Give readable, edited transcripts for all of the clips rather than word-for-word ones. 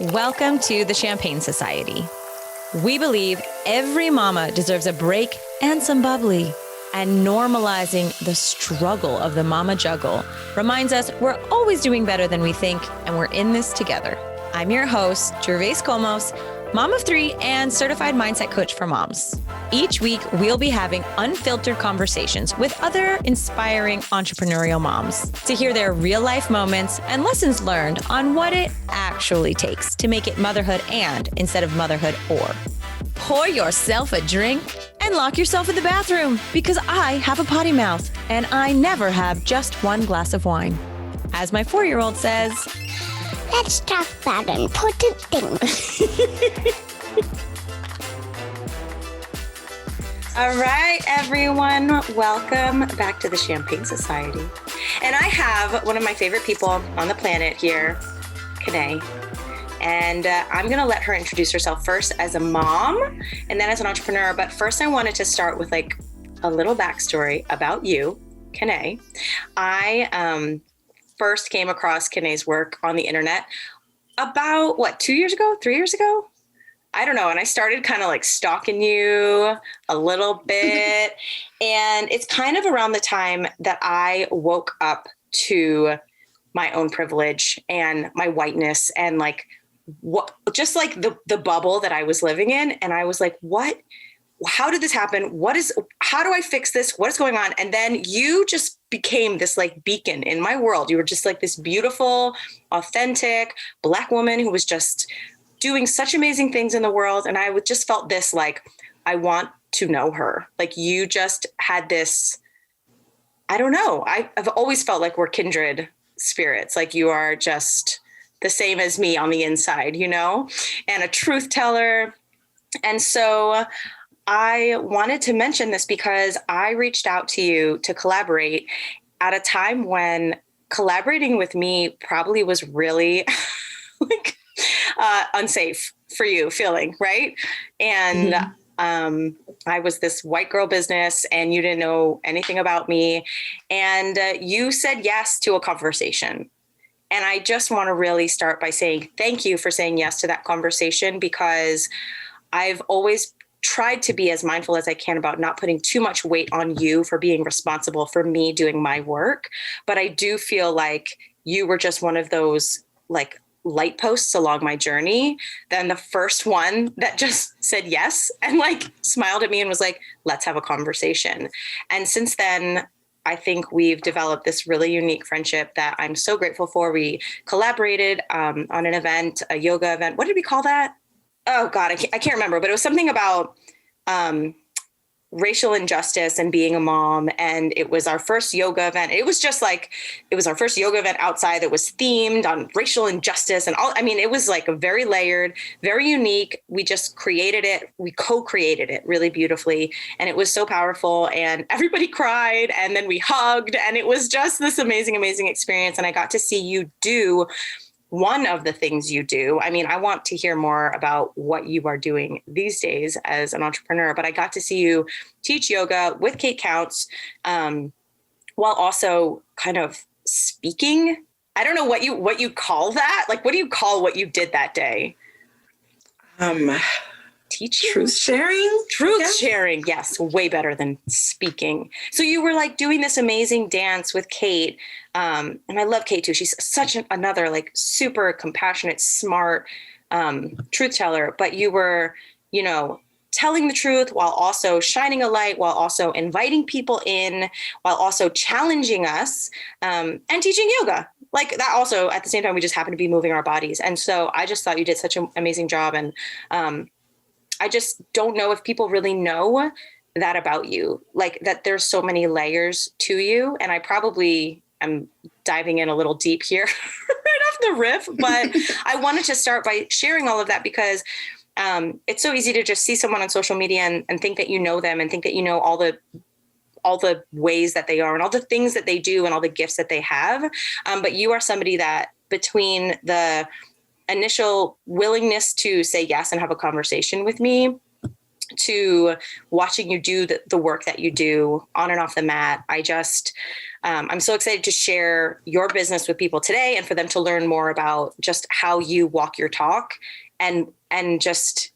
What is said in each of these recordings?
Welcome to the Champagne Society. We believe every mama deserves a break and some bubbly. And normalizing the struggle of the mama juggle reminds us we're always doing better than we think, and we're in this together. I'm your host, Gervase Kolmos, mom of three and certified mindset coach for moms. Each week, we'll be having unfiltered conversations with other inspiring entrepreneurial moms to hear their real life moments and lessons learned on what it actually takes to make it motherhood and instead of motherhood or. Pour yourself a drink and lock yourself in the bathroom because I have a potty mouth and I never have just one glass of wine. As my 4-year-old says, let's talk about important things. All right, everyone, welcome back to the Champagne Society. And I have one of my favorite people on the planet here, Kennae. And I'm going to let her introduce herself first as a mom and then as an entrepreneur. But first, I wanted to start with like a little backstory about you, Kennae. I first came across Kennae's work on the internet about, 2 years ago, 3 years ago? I don't know. And I started kind of like stalking you a little bit. And it's kind of around the time that I woke up to my own privilege and my whiteness and like, what, just like the bubble that I was living in. And I was like, what, how did this happen? How do I fix this? What is going on? And then you just became this like beacon in my world. You were just like this beautiful, authentic Black woman who was just doing such amazing things in the world. And I just felt this, like, I want to know her. Like you just had this, I don't know. I've always felt like we're kindred spirits. Like you are just the same as me on the inside, you know, and a truth teller. And so I wanted to mention this because I reached out to you to collaborate at a time when collaborating with me probably was really like unsafe for you feeling, right? And I was this white girl business and you didn't know anything about me. And you said yes to a conversation. And I just want to really start by saying thank you for saying yes to that conversation, because I've always tried to be as mindful as I can about not putting too much weight on you for being responsible for me doing my work. But I do feel like you were just one of those like light posts along my journey. Then the first one that just said yes and like smiled at me and was like, let's have a conversation. And since then, I think we've developed this really unique friendship that I'm so grateful for. We collaborated on an event, a yoga event. What did we call that? Oh God, I can't remember, but it was something about racial injustice and being a mom. And it was our first yoga event. It was our first yoga event outside that was themed on racial injustice and all. I mean, it was like a very layered, very unique. We just created it. We co-created it really beautifully. And it was so powerful and everybody cried and then we hugged and it was just this amazing, amazing experience. And I got to see you do one of the things you do. I mean, I want to hear more about what you are doing these days as an entrepreneur, but I got to see you teach yoga with Kate Counts, while also kind of speaking. I don't know what you call that. Like, what do you call what you did that day? Teaching? Truth sharing? Truth sharing. Yes. Way better than speaking. So you were like doing this amazing dance with Kate. And I love Kate too. She's such another like super compassionate, smart truth teller, but you were, you know, telling the truth while also shining a light, while also inviting people in, while also challenging us, and teaching yoga. Like that also at the same time, we just happened to be moving our bodies. And so I just thought you did such an amazing job. And I just don't know if people really know that about you, like that there's so many layers to you. And I probably am diving in a little deep here right off the riff, but I wanted to start by sharing all of that because it's so easy to just see someone on social media and think that you know them and think that you know all the ways that they are and all the things that they do and all the gifts that they have. But you are somebody that between the initial willingness to say yes and have a conversation with me to watching you do the work that you do on and off the mat. I'm so excited to share your business with people today and for them to learn more about just how you walk your talk and just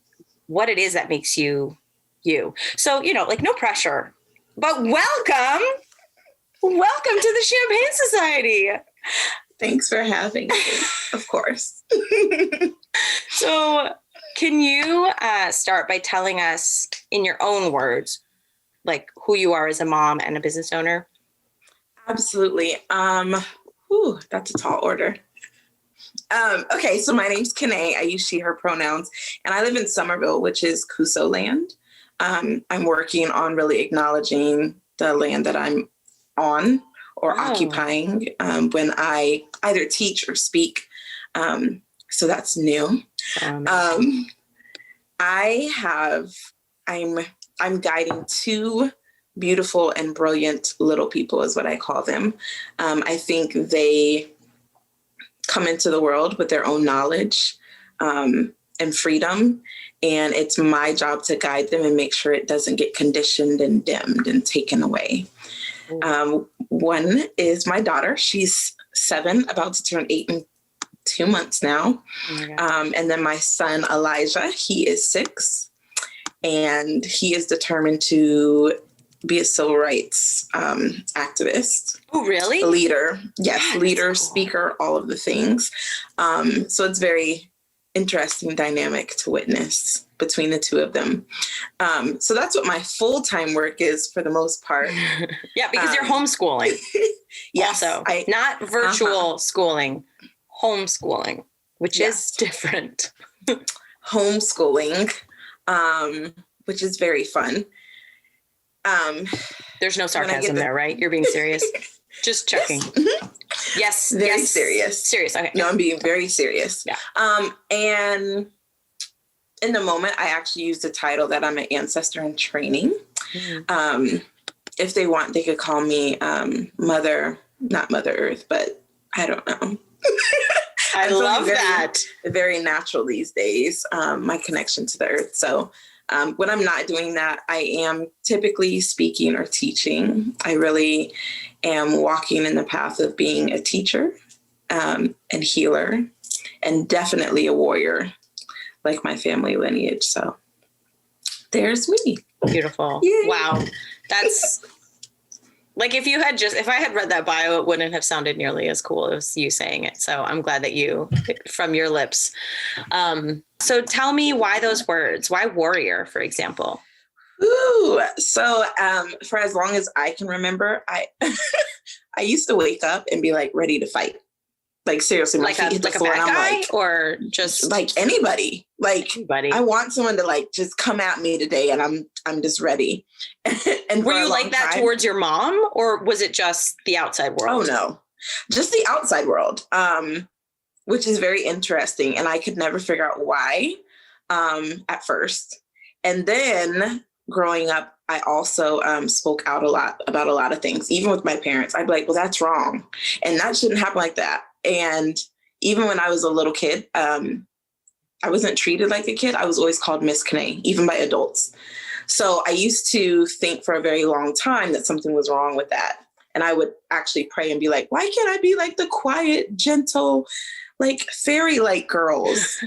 what it is that makes you you. So, like no pressure, but welcome to the Champagne Society. Thanks for having me, of course. So can you start by telling us in your own words, like who you are as a mom and a business owner? Absolutely. That's a tall order. Okay, so my name's Kennae. I use she, her pronouns, and I live in Somerville, which is Kuso land. I'm working on really acknowledging the land that I'm on or occupying when I either teach or speak. So that's new. I'm guiding two beautiful and brilliant little people is what I call them. I think they come into the world with their own knowledge and freedom. And it's my job to guide them and make sure it doesn't get conditioned and dimmed and taken away. One is my daughter. She's 7, about to turn 8 in 2 months now. And then my son, Elijah, he is 6. And he is determined to be a civil rights activist. Oh, really? A leader. Yes, That's leader, cool. speaker, all of the things. So it's very interesting dynamic to witness between the two of them. So that's what my full-time work is for the most part. Yeah, because you're homeschooling. Yes. Also, not virtual schooling, homeschooling, which is different. Homeschooling, which is very fun. There's no sarcasm there, right? You're being serious. Just checking. Yes. Very serious. Serious. Okay. No, I'm being very serious. Yeah. And in the moment, I actually use the title that I'm an ancestor in training. If they want, they could call me Mother, not Mother Earth, but I don't know. I love that. Very natural these days, my connection to the earth. So when I'm not doing that, I am typically speaking or teaching. I really am walking in the path of being a teacher and healer, and definitely a warrior, like my family lineage. So there's me. Beautiful. Yay. Wow. That's like, if I had read that bio, it wouldn't have sounded nearly as cool as you saying it. So I'm glad that from your lips. So tell me why those words, why warrior, for example? Ooh, so for as long as I can remember, I used to wake up and be like ready to fight. Like seriously, my feet hit the floor, and I'm like, or just like anybody. Like anybody. I want someone to like just come at me today, and I'm just ready. And were you like that towards your mom, or was it just the outside world? Oh no, just the outside world, which is very interesting, and I could never figure out why at first. And then growing up, I also spoke out a lot about a lot of things, even with my parents. I'd be like, well, that's wrong, and that shouldn't happen like that. And even when I was a little kid, I wasn't treated like a kid. I was always called Miss Kennae, even by adults. So I used to think for a very long time that something was wrong with that. And I would actually pray and be like, why can't I be like the quiet, gentle, like fairy-like girls?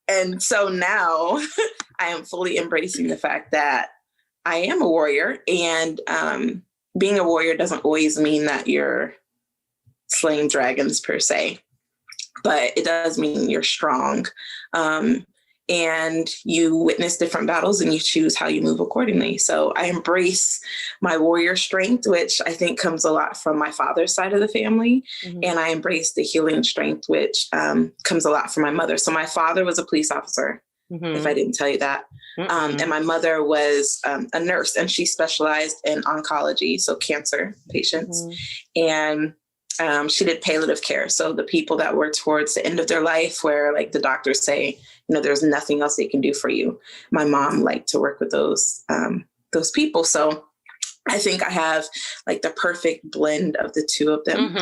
And so now I am fully embracing the fact that I am a warrior. And being a warrior doesn't always mean that you're slaying dragons per se, but it does mean you're strong. And you witness different battles and you choose how you move accordingly. So I embrace my warrior strength, which I think comes a lot from my father's side of the family. Mm-hmm. And I embrace the healing strength, which comes a lot from my mother. So my father was a police officer, if I didn't tell you that. And my mother was a nurse, and she specialized in oncology, so cancer patients. And she did palliative care. So the people that were towards the end of their life, where like the doctors say, there's nothing else they can do for you. My mom liked to work with those people. So I think I have like the perfect blend of the two of them,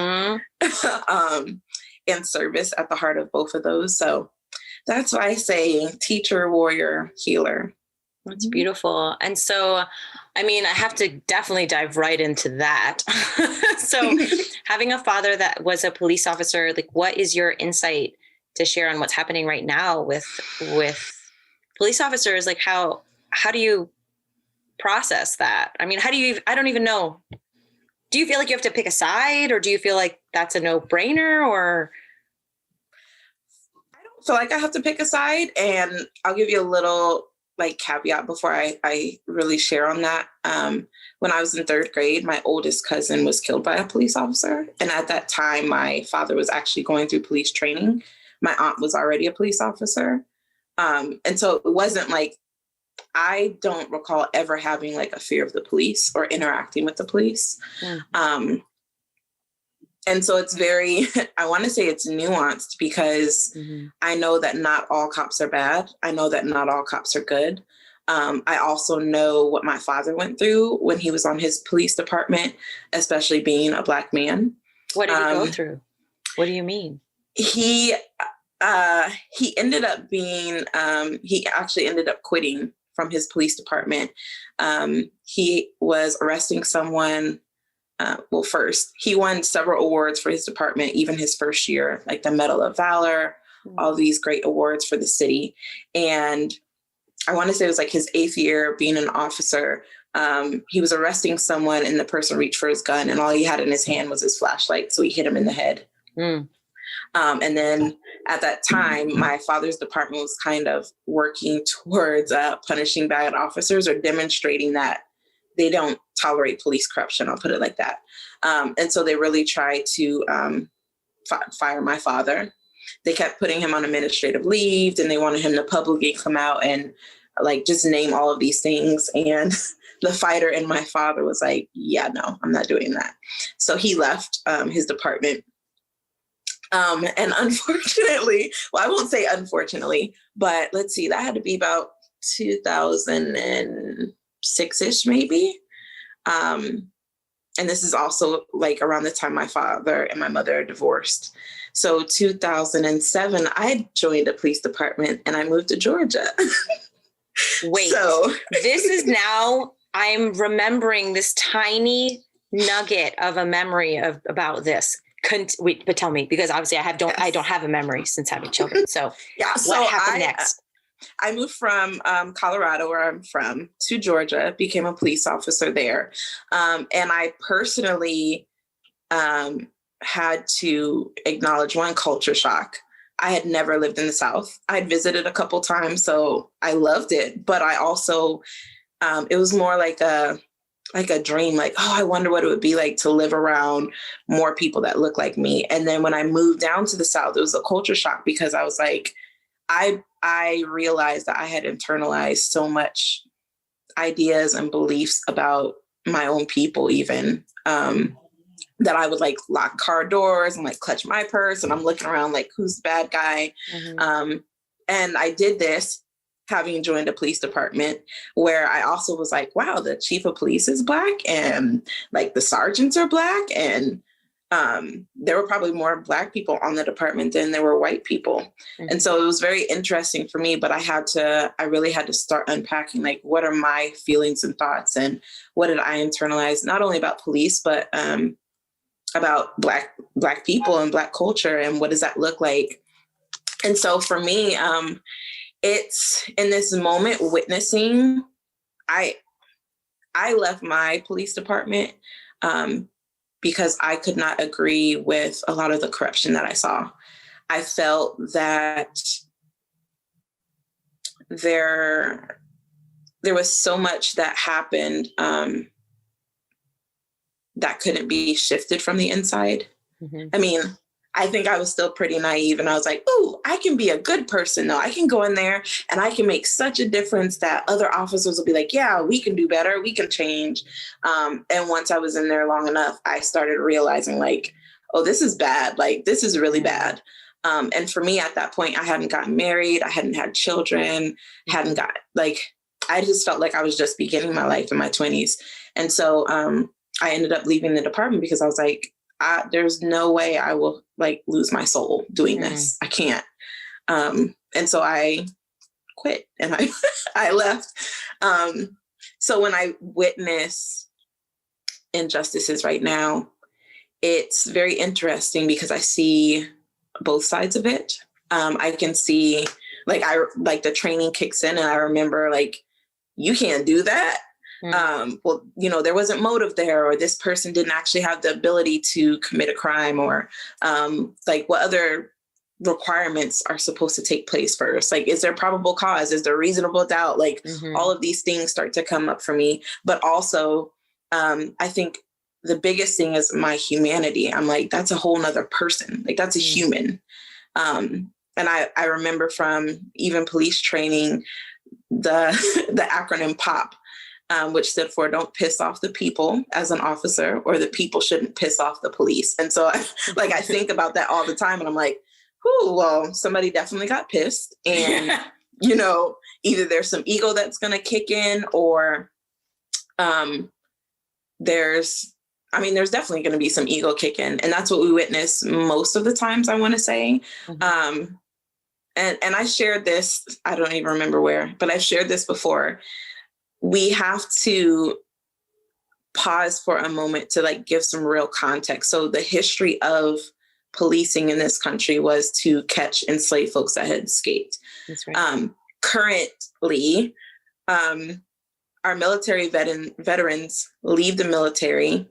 and service at the heart of both of those. So that's why I say teacher, warrior, healer. That's beautiful. And so, I mean, I have to definitely dive right into that. So having a father that was a police officer, like, what is your insight to share on what's happening right now with police officers? Like, how do you process that? I mean, I don't even know. Do you feel like you have to pick a side, or do you feel like that's a no-brainer, or? I don't feel like I have to pick a side, and I'll give you a little like caveat before I really share on that. When I was in third grade, my oldest cousin was killed by a police officer. And at that time, my father was actually going through police training. My aunt was already a police officer. And so it wasn't like, I don't recall ever having like a fear of the police or interacting with the police. Mm-hmm. And so it's very, I want to say it's nuanced because I know that not all cops are bad. I know that not all cops are good. I also know what my father went through when he was on his police department, especially being a Black man. What did he go through? What do you mean? He ended up being, he actually ended up quitting from his police department. He was arresting someone. Well, first, he won several awards for his department, even his first year, like the Medal of Valor, all these great awards for the city. And I want to say it was like his 8th year being an officer. He was arresting someone and the person reached for his gun and all he had in his hand was his flashlight. So he hit him in the head. And then at that time, my father's department was kind of working towards punishing bad officers or demonstrating that they don't tolerate police corruption. I'll put it like that. And so they really tried to fire my father. They kept putting him on administrative leave and they wanted him to publicly come out and like just name all of these things. And the fighter in my father was like, yeah, no, I'm not doing that. So he left his department. And unfortunately, well, I won't say unfortunately, but let's see, that had to be about 2006-ish maybe. And this is also like around the time my father and my mother divorced. So 2007, I joined a police department and I moved to Georgia. Wait, so this is now, I'm remembering this tiny nugget of a memory about this. Wait, but tell me, because obviously I don't have a memory since having children. So yeah, what happened next? I moved from Colorado, where I'm from, to Georgia, became a police officer there. And I personally had to acknowledge one culture shock. I had never lived in the South. I'd visited a couple times, so I loved it. But I also, it was more like a dream, like, oh, I wonder what it would be like to live around more people that look like me. And then when I moved down to the South, it was a culture shock because I was like, I realized that I had internalized so much ideas and beliefs about my own people, even that I would like lock car doors and like clutch my purse and I'm looking around like, who's the bad guy? And I did this having joined a police department where I also was like, wow, the chief of police is Black and like the sergeants are Black. And there were probably more Black people on the department than there were white people. And so it was very interesting for me, but I really had to start unpacking, like, what are my feelings and thoughts and what did I internalize, not only about police, but about Black people and Black culture and what does that look like? And so for me, it's in this moment witnessing, I left my police department because I could not agree with a lot of the corruption that I saw. I felt that there was so much that happened that couldn't be shifted from the inside. I mean, I think I was still pretty naive and I was like, oh, I can be a good person though. I can go in there and I can make such a difference that other officers will be like, yeah, we can do better. We can change. And once I was in there long enough, I started realizing like, oh, this is bad. Like, this is really bad. And for me at that point, I hadn't gotten married. I hadn't had children, I just felt like I was just beginning my life in my 20s. And so I ended up leaving the department because I was like, there's no way I will like lose my soul doing this. I can't. And so I quit. And I left. So when I witness injustices right now, it's very interesting because I see both sides of it. I can see like the training kicks in and I remember like, you can't do that. Well, there wasn't motive there, or this person didn't actually have the ability to commit a crime, or like what other requirements are supposed to take place first. Like, is there probable cause? Is there reasonable doubt? Like all of these things start to come up for me. But also, I think the biggest thing is my humanity. I'm like, that's a whole nother person. Like that's a human. And I remember from even police training, the acronym POP, which stood for Don't Piss Off the People as an officer, or the people shouldn't piss off the police. And so I think about that all the time, and I'm like, well, somebody definitely got pissed. And, either there's some ego that's going to kick in, or there's definitely going to be some ego kick in. And that's what we witness most of the times, I want to say. And I shared this, I don't even remember where, but I've shared this before. We have to pause for a moment to like give some real context. So the history of policing in this country was to catch enslaved folks that had escaped. That's right. Currently, our military veterans leave the military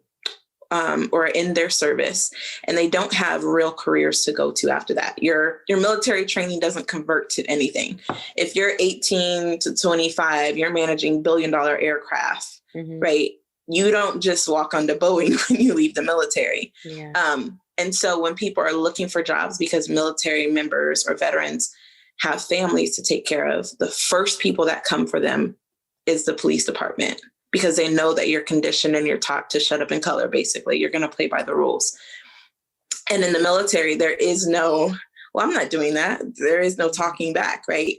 or in their service, and they don't have real careers to go to after that. Your military training doesn't convert to anything. If you're 18 to 25, you're managing billion-dollar aircraft, right? You don't just walk onto Boeing when you leave the military. Yeah. And so when people are looking for jobs because military members or veterans have families to take care of, the first people that come for them is the police department, because they know that you're conditioned and you're taught to shut up and color, basically. You're going to play by the rules. And in the military, there is no, well, I'm not doing that. There is no talking back, right?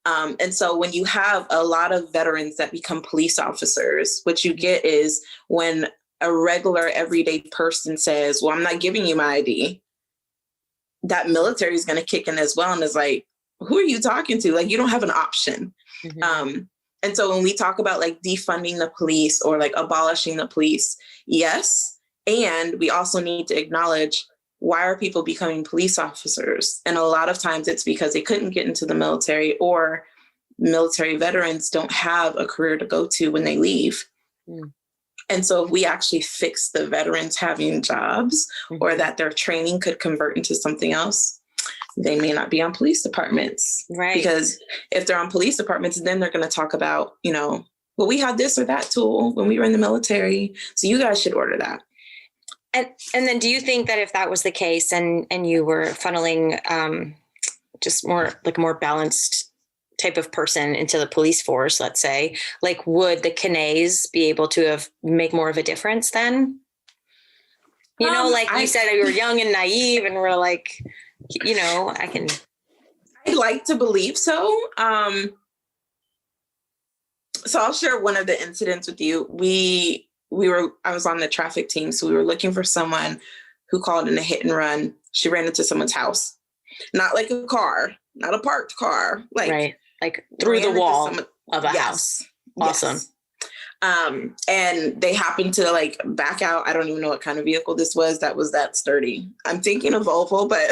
And so when you have a lot of veterans that become police officers, what you get is when a regular everyday person says, well, I'm not giving you my ID, that military is going to kick in as well and is like, who are you talking to? Like, you don't have an option. And so when we talk about like defunding the police or like abolishing the police, yes. And we also need to acknowledge, why are people becoming police officers? And a lot of times it's because they couldn't get into the military, or military veterans don't have a career to go to when they leave. And so if we actually fix the veterans having jobs, or that their training could convert into something else, they may not be on police departments. Right. Because if they're on police departments, then they're going to talk about, well, we had this or that tool when we were in the military, so you guys should order that. And then do you think that if that was the case and you were funneling just more balanced type of person into the police force, let's say, like, would the Kennaes be able to make more of a difference then? You said you were young and naive, and we're like, I'd like to believe so. So I'll share one of the incidents with you. I was on the traffic team, so we were looking for someone who called in a hit and run. She ran into someone's house, not like a car, not a parked car, like through the wall of a house. Awesome. Yes. And they happened to like back out. I don't even know what kind of vehicle this was that was that sturdy. I'm thinking of Volvo, but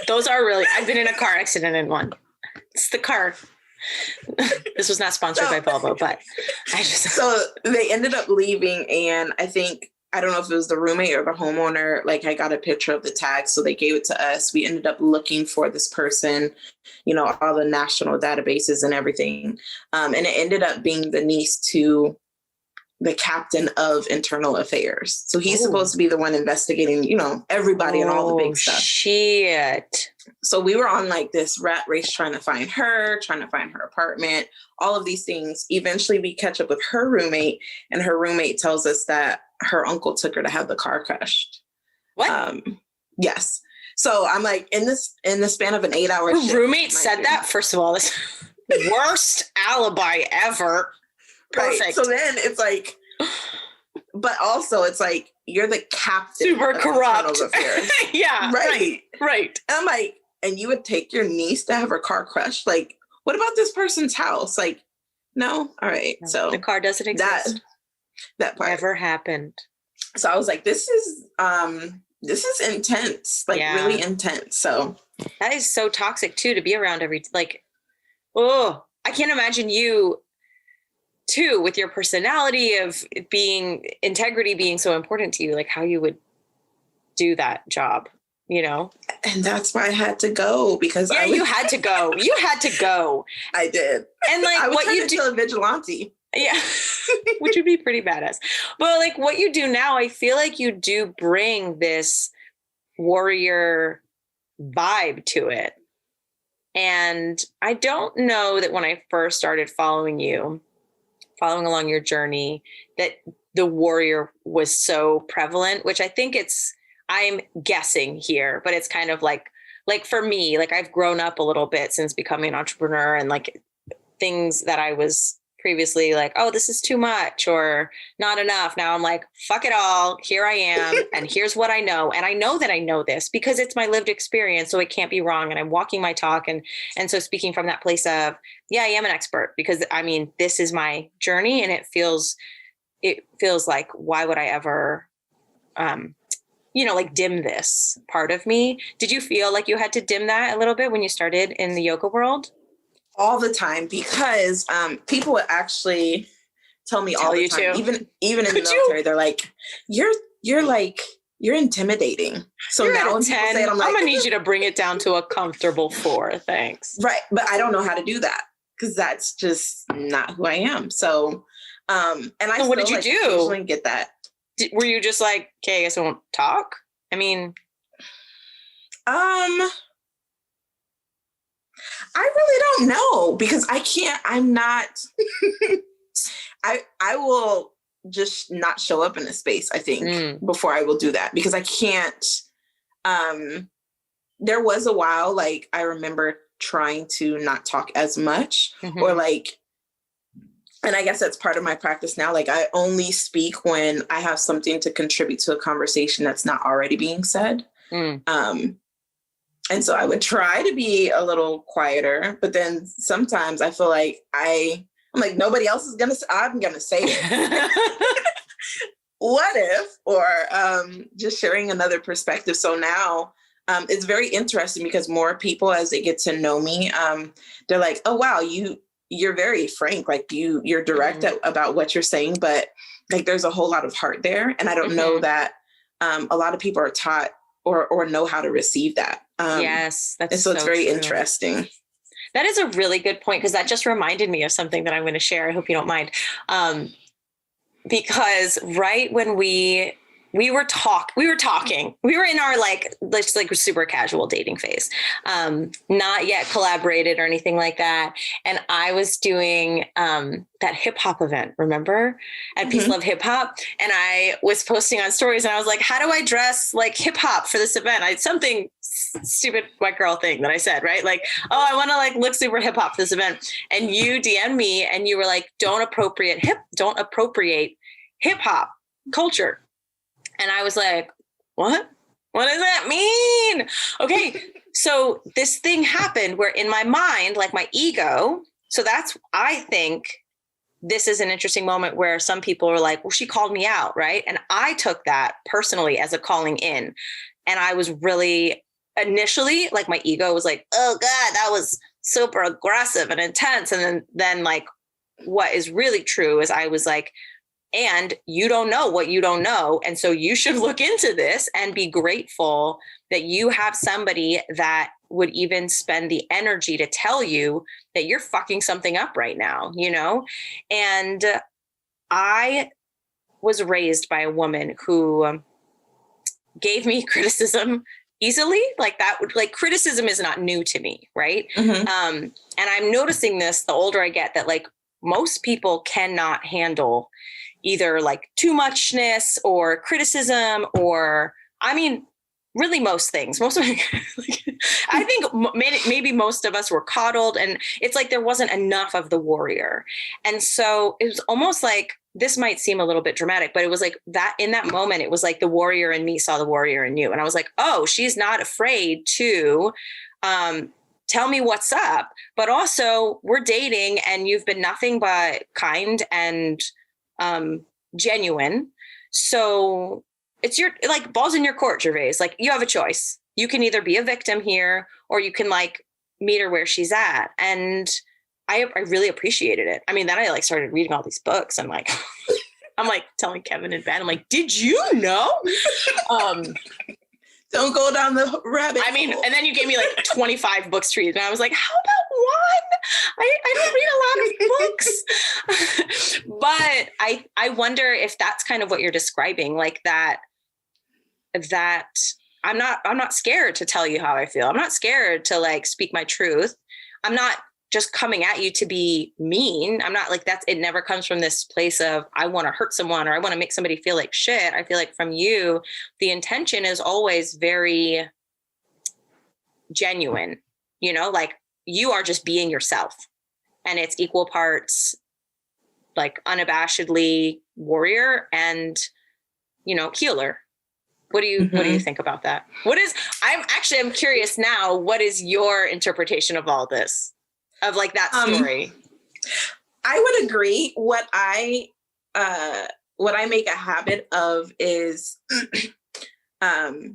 those are really, I've been in a car accident in one. It's the car. This was not sponsored by Volvo, but so they ended up leaving. And I don't know if it was the roommate or the homeowner, like I got a picture of the tag. So they gave it to us. We ended up looking for this person, all the national databases and everything. And it ended up being the niece to the captain of internal affairs. So he's supposed to be the one investigating, everybody and all the big stuff. Shit. So we were on like this rat race trying to find her apartment, all of these things. Eventually we catch up with her roommate, and her roommate tells us that her uncle took her to have the car crushed. What? Yes. So I'm like, in the span of an 8-hour shift. Her roommate said that? First of all, this worst alibi ever. Perfect. Right. So then it's like, but also it's like, you're the captain. Super corrupt. Yeah. Right. Right. And I'm like, and you would take your niece to have her car crushed? Like, what about this person's house? Like, no. All right. No, so the car doesn't exist. That part never happened. So I was like, this is intense, like really intense. So that is so toxic too, to be around oh, I can't imagine you too, with your personality of integrity being so important to you, like how you would do that job, And that's why I had to go, because you had to go. You had to go. I did. And like I what you do a vigilante. Yeah. Which would be pretty badass. But like what you do now, I feel like you do bring this warrior vibe to it. And I don't know that when I first started following along your journey, that the warrior was so prevalent, which I think I'm guessing here, but it's kind of like for me, like I've grown up a little bit since becoming an entrepreneur, and like things that I was previously like, oh, this is too much or not enough. Now I'm like, fuck it all. Here I am. And here's what I know. And I know that I know this because it's my lived experience. So it can't be wrong. And I'm walking my talk. And so speaking from that place of, yeah, I am an expert, because I mean, this is my journey, and it feels like, why would I ever, like dim this part of me? Did you feel like you had to dim that a little bit when you started in the yoga world? All the time, because people would actually tell me all the time, even in the military, they're like, you're intimidating. So you're now when people say it, I'm like, I'm gonna need you to bring it down to a comfortable 4. Thanks. Right. But I don't know how to do that, because that's just not who I am. So, and I so what did you do? Occasionally get that. Were you just like, okay, I guess I won't talk? I mean, I really don't know, because I'm not, I will just not show up in a space, I think, before I will do that, because I can't, there was a while, like, I remember trying to not talk as much, or like, and I guess that's part of my practice now. Like, I only speak when I have something to contribute to a conversation that's not already being said. And so I would try to be a little quieter, but then sometimes I feel like I'm like, nobody else is I'm going to say it. What if, or just sharing another perspective. So now it's very interesting, because more people, as they get to know me, they're like, oh, wow, you're very frank. Like you're direct about what you're saying, but like, there's a whole lot of heart there. And I don't know that a lot of people are taught or know how to receive that. Yes. And so it's very interesting. That is a really good point, because that just reminded me of something that I'm going to share. I hope you don't mind. Because right when we were talking, we were in our super casual dating phase, not yet collaborated or anything like that. And I was doing that hip hop event, remember, at Peace Love Hip Hop. And I was posting on stories, and I was like, how do I dress like hip hop for this event? something stupid white girl thing that I said, right? Like, oh, I want to like look super hip hop for this event. And you DM'd me and you were like, don't appropriate hip hop culture. And I was like, what? What does that mean? Okay. So this thing happened where in my mind, like my ego, I think this is an interesting moment where some people are like, well, she called me out, right? And I took that personally as a calling in. And I was really initially, like my ego was like, oh God, that was super aggressive and intense. And then like, what is really true is I was like, and you don't know what you don't know. And so you should look into this and be grateful that you have somebody that would even spend the energy to tell you that you're fucking something up right now, And I was raised by a woman who gave me criticism easily. Like criticism is not new to me. Right. And I'm noticing this the older I get, that like most people cannot handle either like too muchness or criticism, or, I mean, really most things. I think maybe most of us were coddled, and it's like there wasn't enough of the warrior. And so it was almost like, this might seem a little bit dramatic, but it was like that in that moment, it was like the warrior in me saw the warrior in you. And I was like, oh, she's not afraid to tell me what's up. But also, we're dating and you've been nothing but kind and genuine. So it's your, like, balls in your court, Gervase. Like, you have a choice. You can either be a victim here, or you can, like, meet her where she's at. And I really appreciated it. I mean, then I, like, started reading all these books and, like, I'm like telling Kevin in bed, I'm like, did you know? Don't go down the rabbit I mean, hole. and then you gave me like 25 books to read. And I was like, how about one? I don't read a lot of books. But I wonder if that's kind of what you're describing, like that I'm not scared to tell you how I feel. I'm not scared to, like, speak my truth. I'm not just coming at you to be mean. I'm not like, it never comes from this place of I want to hurt someone or I want to make somebody feel like shit. I feel like from you, the intention is always very genuine, you know, like you are just being yourself, and it's equal parts, like, unabashedly warrior and, you know, healer. What do you think about that? I'm curious now, what is your interpretation of all this? Of, like, that story? I would agree. What I make a habit of is I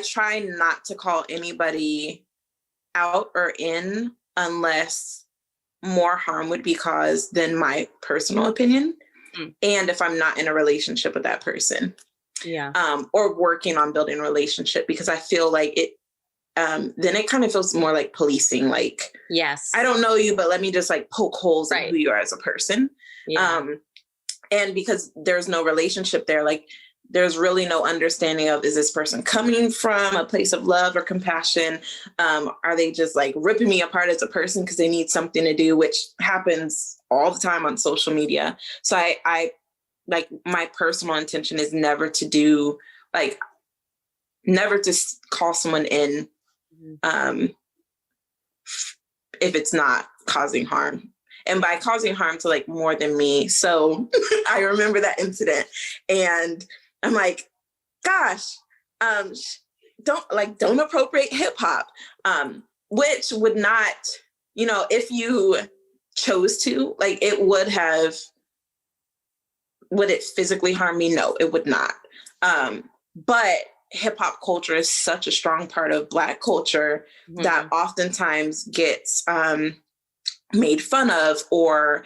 try not to call anybody out or in unless more harm would be caused than my personal opinion. And if I'm not in a relationship with that person. Yeah. Or working on building a relationship, because I feel like it, then it kind of feels more like policing. Like, yes, I don't know you, but let me just, like, poke holes in who you are as a person. Yeah. And because there's no relationship there, like, there's really no understanding of, is this person coming from a place of love or compassion? Are they just, like, ripping me apart as a person because they need something to do, which happens all the time on social media. So I like, my personal intention is never to call someone in if it's not causing harm. And by causing harm to, like, more than me. So I remember that incident and I'm like, gosh, don't appropriate hip hop, which would not, you know, if you chose to, like, would it physically harm me? No, it would not. But hip hop culture is such a strong part of Black culture that oftentimes gets made fun of or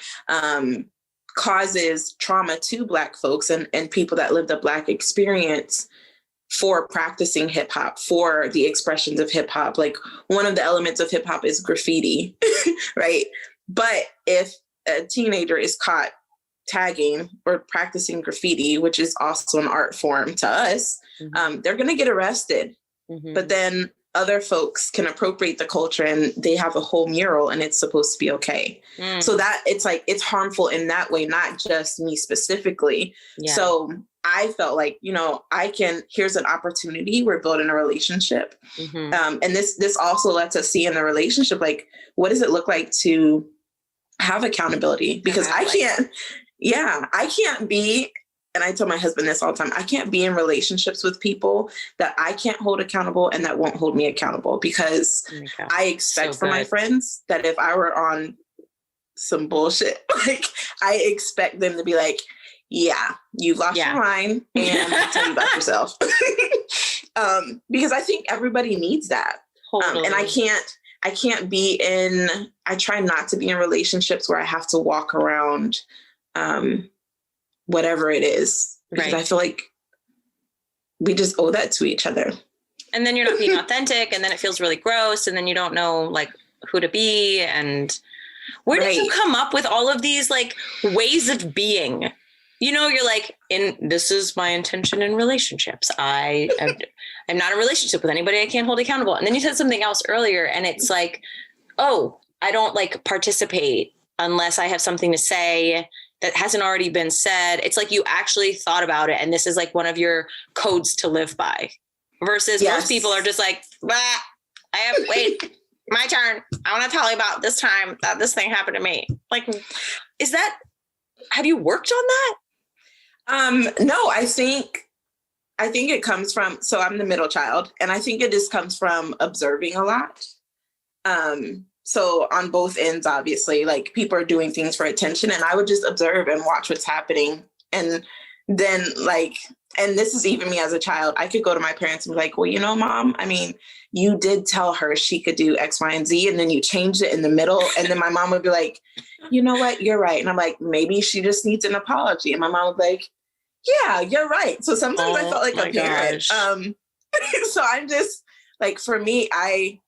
causes trauma to Black folks and people that live the Black experience for practicing hip hop, for the expressions of hip hop. Like, one of the elements of hip hop is graffiti, right? But if a teenager is caught tagging or practicing graffiti, which is also an art form to us, they're going to get arrested. But then other folks can appropriate the culture and they have a whole mural and it's supposed to be okay. So that it's like, it's harmful in that way, not just me specifically. Yeah. So I felt like, you know, here's an opportunity. We're building a relationship. And this also lets us see in the relationship, like, what does it look like to have accountability? Because I can't be, and I tell my husband this all the time, I can't be in relationships with people that I can't hold accountable and that won't hold me accountable, because I expect from my friends that if I were on some bullshit, like, I expect them to be like, yeah, you lost your mind and tell you about yourself. Because I think everybody needs that. And I try not to be in relationships where I have to walk around whatever it is, because I feel like we just owe that to each other. And then you're not being authentic, and then it feels really gross, and then you don't know, like, who to be. And where did you come up with all of these, like, ways of being? You know, you're like, this is my intention in relationships. I'm not in a relationship with anybody I can't hold accountable. And then you said something else earlier, and it's like, oh, I don't, like, participate unless I have something to say that hasn't already been said. It's like you actually thought about it, and this is, like, one of your codes to live by. Versus most people are just like, wait, my turn. I want to tell you about this time that this thing happened to me. Like, have you worked on that? No, I think I think it comes from, so I'm the middle child, and I think it just comes from observing a lot. So on both ends, obviously, like people are doing things for attention, and I would just observe and watch what's happening. And then like, and this is even me as a child, I could go to my parents and be like, well, you know, Mom, I mean, you did tell her she could do X, Y, and Z, and then you changed it in the middle. And then my mom would be like, you know what, you're right. And I'm like, maybe she just needs an apology. And my mom would be like, yeah, you're right. So sometimes I felt like a parent. So I'm just like, for me, I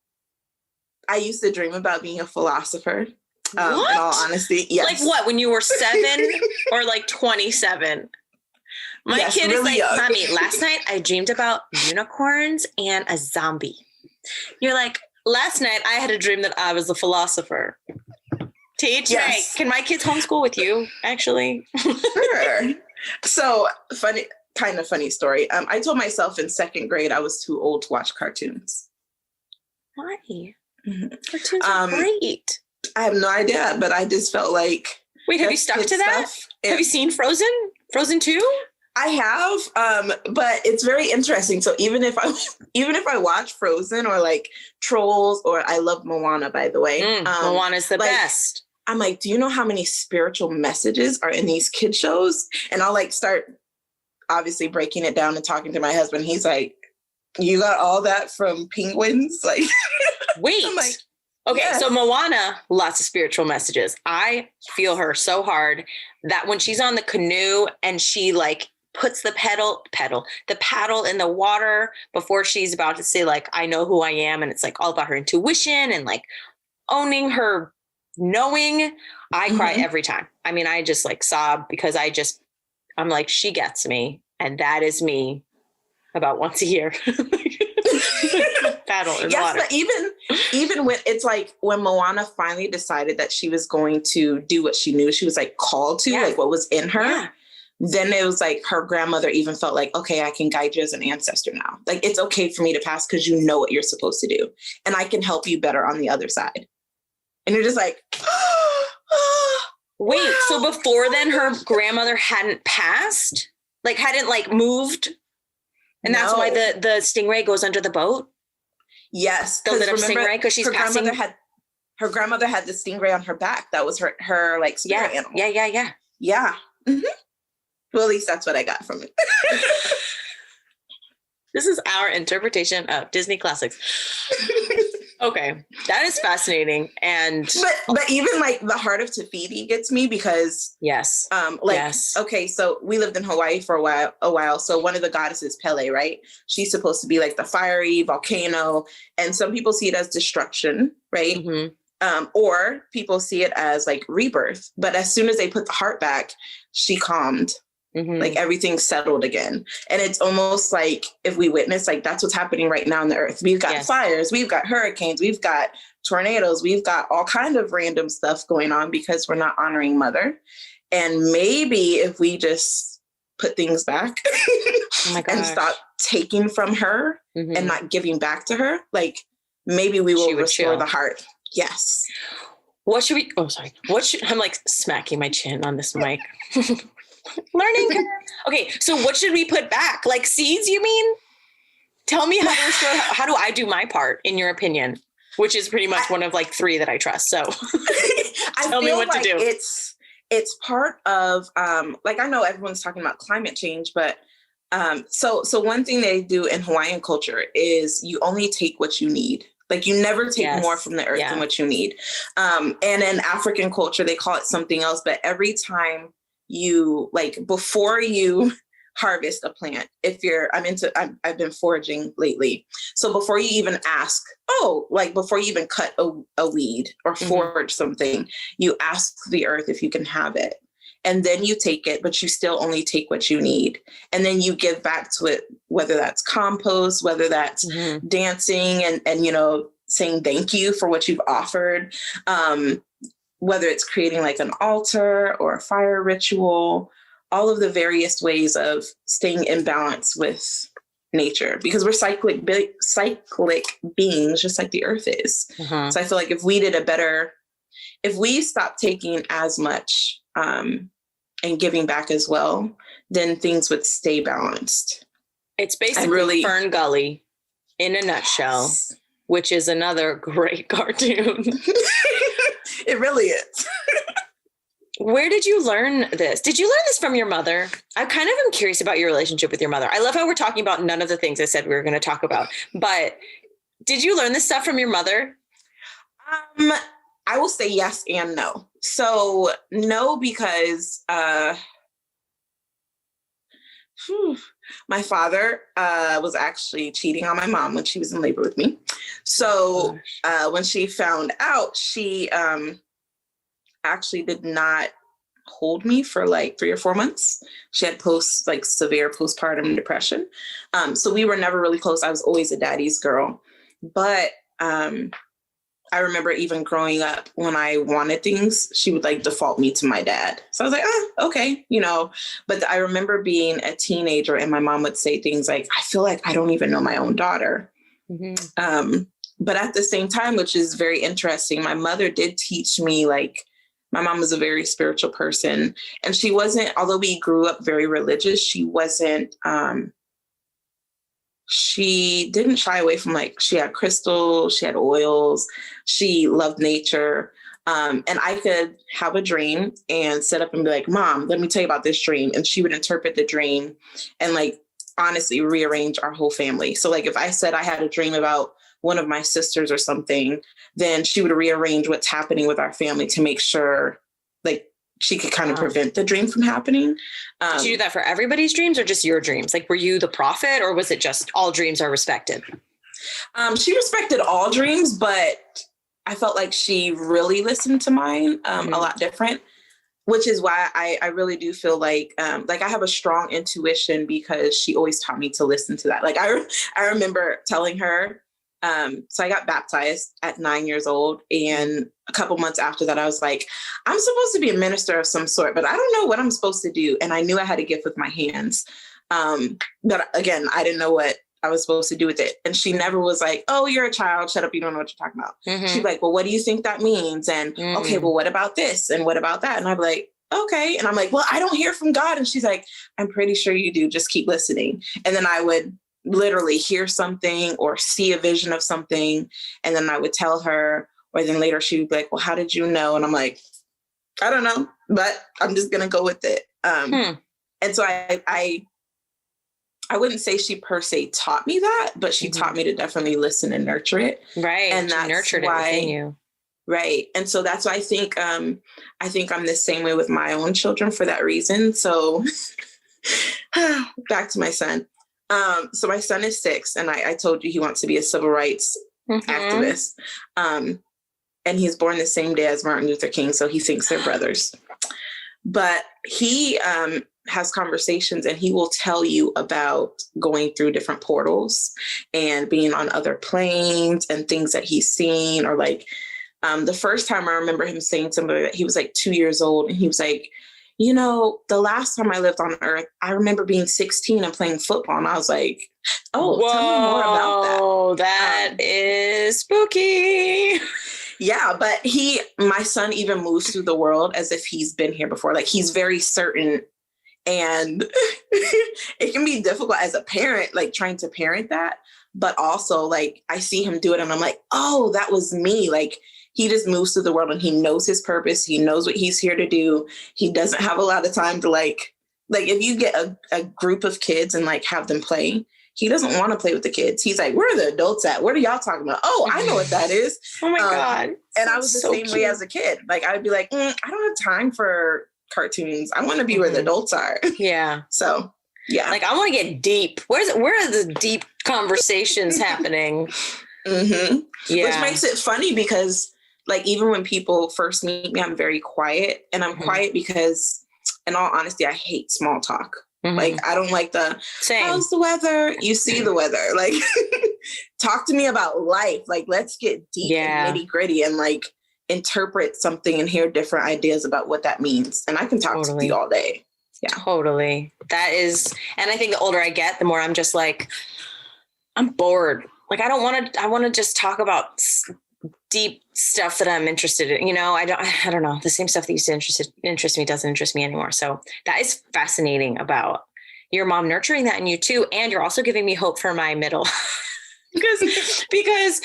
used to dream about being a philosopher. In all honesty, yes. Like what? When you were 7 or like 27? My kid really is like, young. Mommy, last night I dreamed about unicorns and a zombie. You're like, last night I had a dream that I was a philosopher. Teach me. Can my kids homeschool with you, actually? Sure. So kind of funny story. I told myself in 2nd grade I was too old to watch cartoons. Why? Mm-hmm. Cartoons are great. I have no idea, but I just felt like. Wait, have you stuck to that? Have you seen Frozen? Frozen 2? I have, but it's very interesting. So even if I watch Frozen or like Trolls, or I love Moana, by the way. Moana's the best. I'm like, do you know how many spiritual messages are in these kid shows? And I'll like start obviously breaking it down and talking to my husband. He's like, you got all that from penguins? Like, wait. I'm like, okay, yes. So Moana, lots of spiritual messages. I feel her so hard that when she's on the canoe and she like puts the paddle in the water before she's about to say like, I know who I am. And it's like all about her intuition and like owning her knowing. I cry every time. I mean, I just like sob because I'm like, she gets me. And that is me about once a year. Paddle in water. But even when it's like when Moana finally decided that she was going to do what she knew she was like called to, like what was in her, then it was like her grandmother even felt like, okay, I can guide you as an ancestor now. Like, it's okay for me to pass because you know what you're supposed to do. And I can help you better on the other side. And you're just like, wait, wow. So before then her grandmother hadn't passed? Like hadn't like moved? And that's why the stingray goes under the boat? Yes. The little stingray, because she's passing. Her grandmother had the stingray on her back. That was her like spirit animal. Yeah. Mm-hmm. Well, at least that's what I got from it. This is our interpretation of Disney classics. Okay, that is fascinating. And but even like the heart of Tafiti gets me because okay, so we lived in Hawaii for a while. So one of the goddesses, Pele, right? She's supposed to be like the fiery volcano, and some people see it as destruction, right? Mm-hmm. Or people see it as like rebirth. But as soon as they put the heart back, she calmed. Mm-hmm. Like everything settled again. And it's almost like if we witness, like that's what's happening right now on the earth. We've got fires, we've got hurricanes, we've got tornadoes, we've got all kind of random stuff going on because we're not honoring Mother. And maybe if we just put things back and stop taking from her and not giving back to her, like maybe we will restore the heart. Yes. What should we, I'm like smacking my chin on this mic. Learning curve. Okay, so what should we put back? Like seeds, you mean? Tell me how do I do my part, in your opinion? Which is pretty much one of like 3 that I trust. So tell me what to do. It's part of like I know everyone's talking about climate change, but so one thing they do in Hawaiian culture is you only take what you need. Like you never take more from the earth than what you need. And in African culture, they call it something else. But every time you like before you harvest a plant, I've been foraging lately. So before you even ask, before you even cut a weed or forage something, you ask the earth if you can have it. And then you take it, but you still only take what you need. And then you give back to it, whether that's compost, whether that's dancing and, you know, saying thank you for what you've offered. Whether it's creating like an altar or a fire ritual, all of the various ways of staying in balance with nature, because we're cyclic beings, just like the earth is. So I feel like if we stop taking as much and giving back as well, then things would stay balanced. It's basically Fern Gully in a nutshell, which is another great cartoon. It really is. Where did you learn this? Did you learn this from your mother? I kind of am curious about your relationship with your mother. I love how we're talking about none of the things I said we were going to talk about, but did you learn this stuff from your mother? I will say yes and no. So no, because my father was actually cheating on my mom when she was in labor with me. So when she found out, she actually did not hold me for like 3 or 4 months. She had severe postpartum depression. So we were never really close. I was always a daddy's girl. But I remember even growing up, when I wanted things, she would like default me to my dad. So I was like, okay, but I remember being a teenager and my mom would say things like, I feel like I don't even know my own daughter. Mm-hmm. But at the same time, which is very interesting, my mother did teach me, like, my mom was a very spiritual person, and she wasn't, although we grew up very religious, she wasn't, she didn't shy away from, like, she had crystals, she had oils, she loved nature. And I could have a dream and sit up and be like, Mom, let me tell you about this dream. And she would interpret the dream and, like, honestly rearrange our whole family. So, like, if I said I had a dream about one of my sisters or something, then she would rearrange what's happening with our family to make sure, like, she could kind of prevent the dream from happening. Did you do that for everybody's dreams or just your dreams? Like, were you the prophet, or was it just all dreams are respected? She respected all dreams, but I felt like she really listened to mine a lot different, which is why I really do feel like I have a strong intuition, because she always taught me to listen to that. Like, I remember telling her, so I got baptized at 9 years old. And a couple months after that, I was like, I'm supposed to be a minister of some sort, but I don't know what I'm supposed to do. And I knew I had a gift with my hands. But again, I didn't know what I was supposed to do with it. And she never was like, oh, you're a child, shut up, you don't know what you're talking about. Mm-hmm. She'd be like, well, what do you think that means? And okay, well, what about this? And what about that? And I'd be like, okay. And I'm like, well, I don't hear from God. And she's like, I'm pretty sure you do. Just keep listening. And then I would literally hear something or see a vision of something. And then I would tell her, or then later she would be like, well, how did you know? And I'm like, I don't know, but I'm just going to go with it. And so I wouldn't say she per se taught me that, but she taught me to definitely listen and nurture it. Right. And that's nurtured why, it within you. Right. And so that's why I think I'm the same way with my own children for that reason. So back to my son. So my son is 6, and I told you he wants to be a civil rights activist. And he's born the same day as Martin Luther King, so he thinks they're brothers. But he has conversations, and he will tell you about going through different portals and being on other planes and things that he's seen. Or like the first time I remember him saying something that he was like 2 years old, and he was like, the last time I lived on Earth, I remember being 16 and playing football. And I was like, oh, whoa, tell me more about that. Oh, that is spooky. Yeah, but my son even moves through the world as if he's been here before. Like, he's very certain. And it can be difficult as a parent, like trying to parent that. But also, like, I see him do it and I'm like, oh, that was me. Like, he just moves through the world and he knows his purpose. He knows what he's here to do. He doesn't have a lot of time to like if you get a group of kids and like have them play, he doesn't want to play with the kids. He's like, where are the adults at? What are y'all talking about? Oh, I know what that is. Oh my God. And I was the same way as a kid. Like, I'd be like, I don't have time for cartoons. I want to be where the adults are. Yeah. So yeah. Like, I want to get deep. Where are the deep conversations happening? Mm-hmm. Yeah. Which makes it funny because, like, even when people first meet me, I'm very quiet. And I'm quiet because, in all honesty, I hate small talk. Like, I don't like how's the weather? You see the weather. Like, talk to me about life. Like, let's get deep and nitty gritty and like interpret something and hear different ideas about what that means. And I can talk to you all day. Yeah, totally. That is, and I think the older I get, the more I'm just like, I'm bored. Like, I want to just talk about deep stuff that I'm interested in. I don't know. The same stuff that used to interest me doesn't interest me anymore. So that is fascinating about, your mom nurturing that in you too. And you're also giving me hope for my middle. because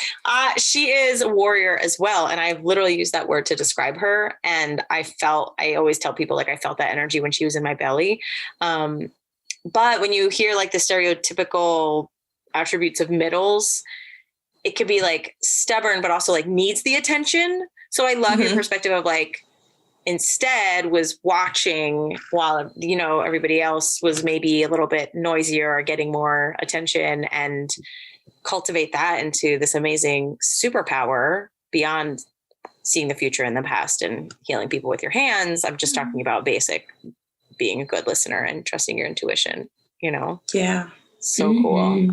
she is a warrior as well. And I've literally used that word to describe her. And I always tell people like I felt that energy when she was in my belly. But when you hear like the stereotypical attributes of middles, it could be like stubborn, but also like needs the attention. So I love your perspective of like, instead was watching while, you know, everybody else was maybe a little bit noisier or getting more attention, and cultivate that into this amazing superpower beyond seeing the future in the past and healing people with your hands. I'm just talking about basic being a good listener and trusting your intuition, you know? Yeah. So cool.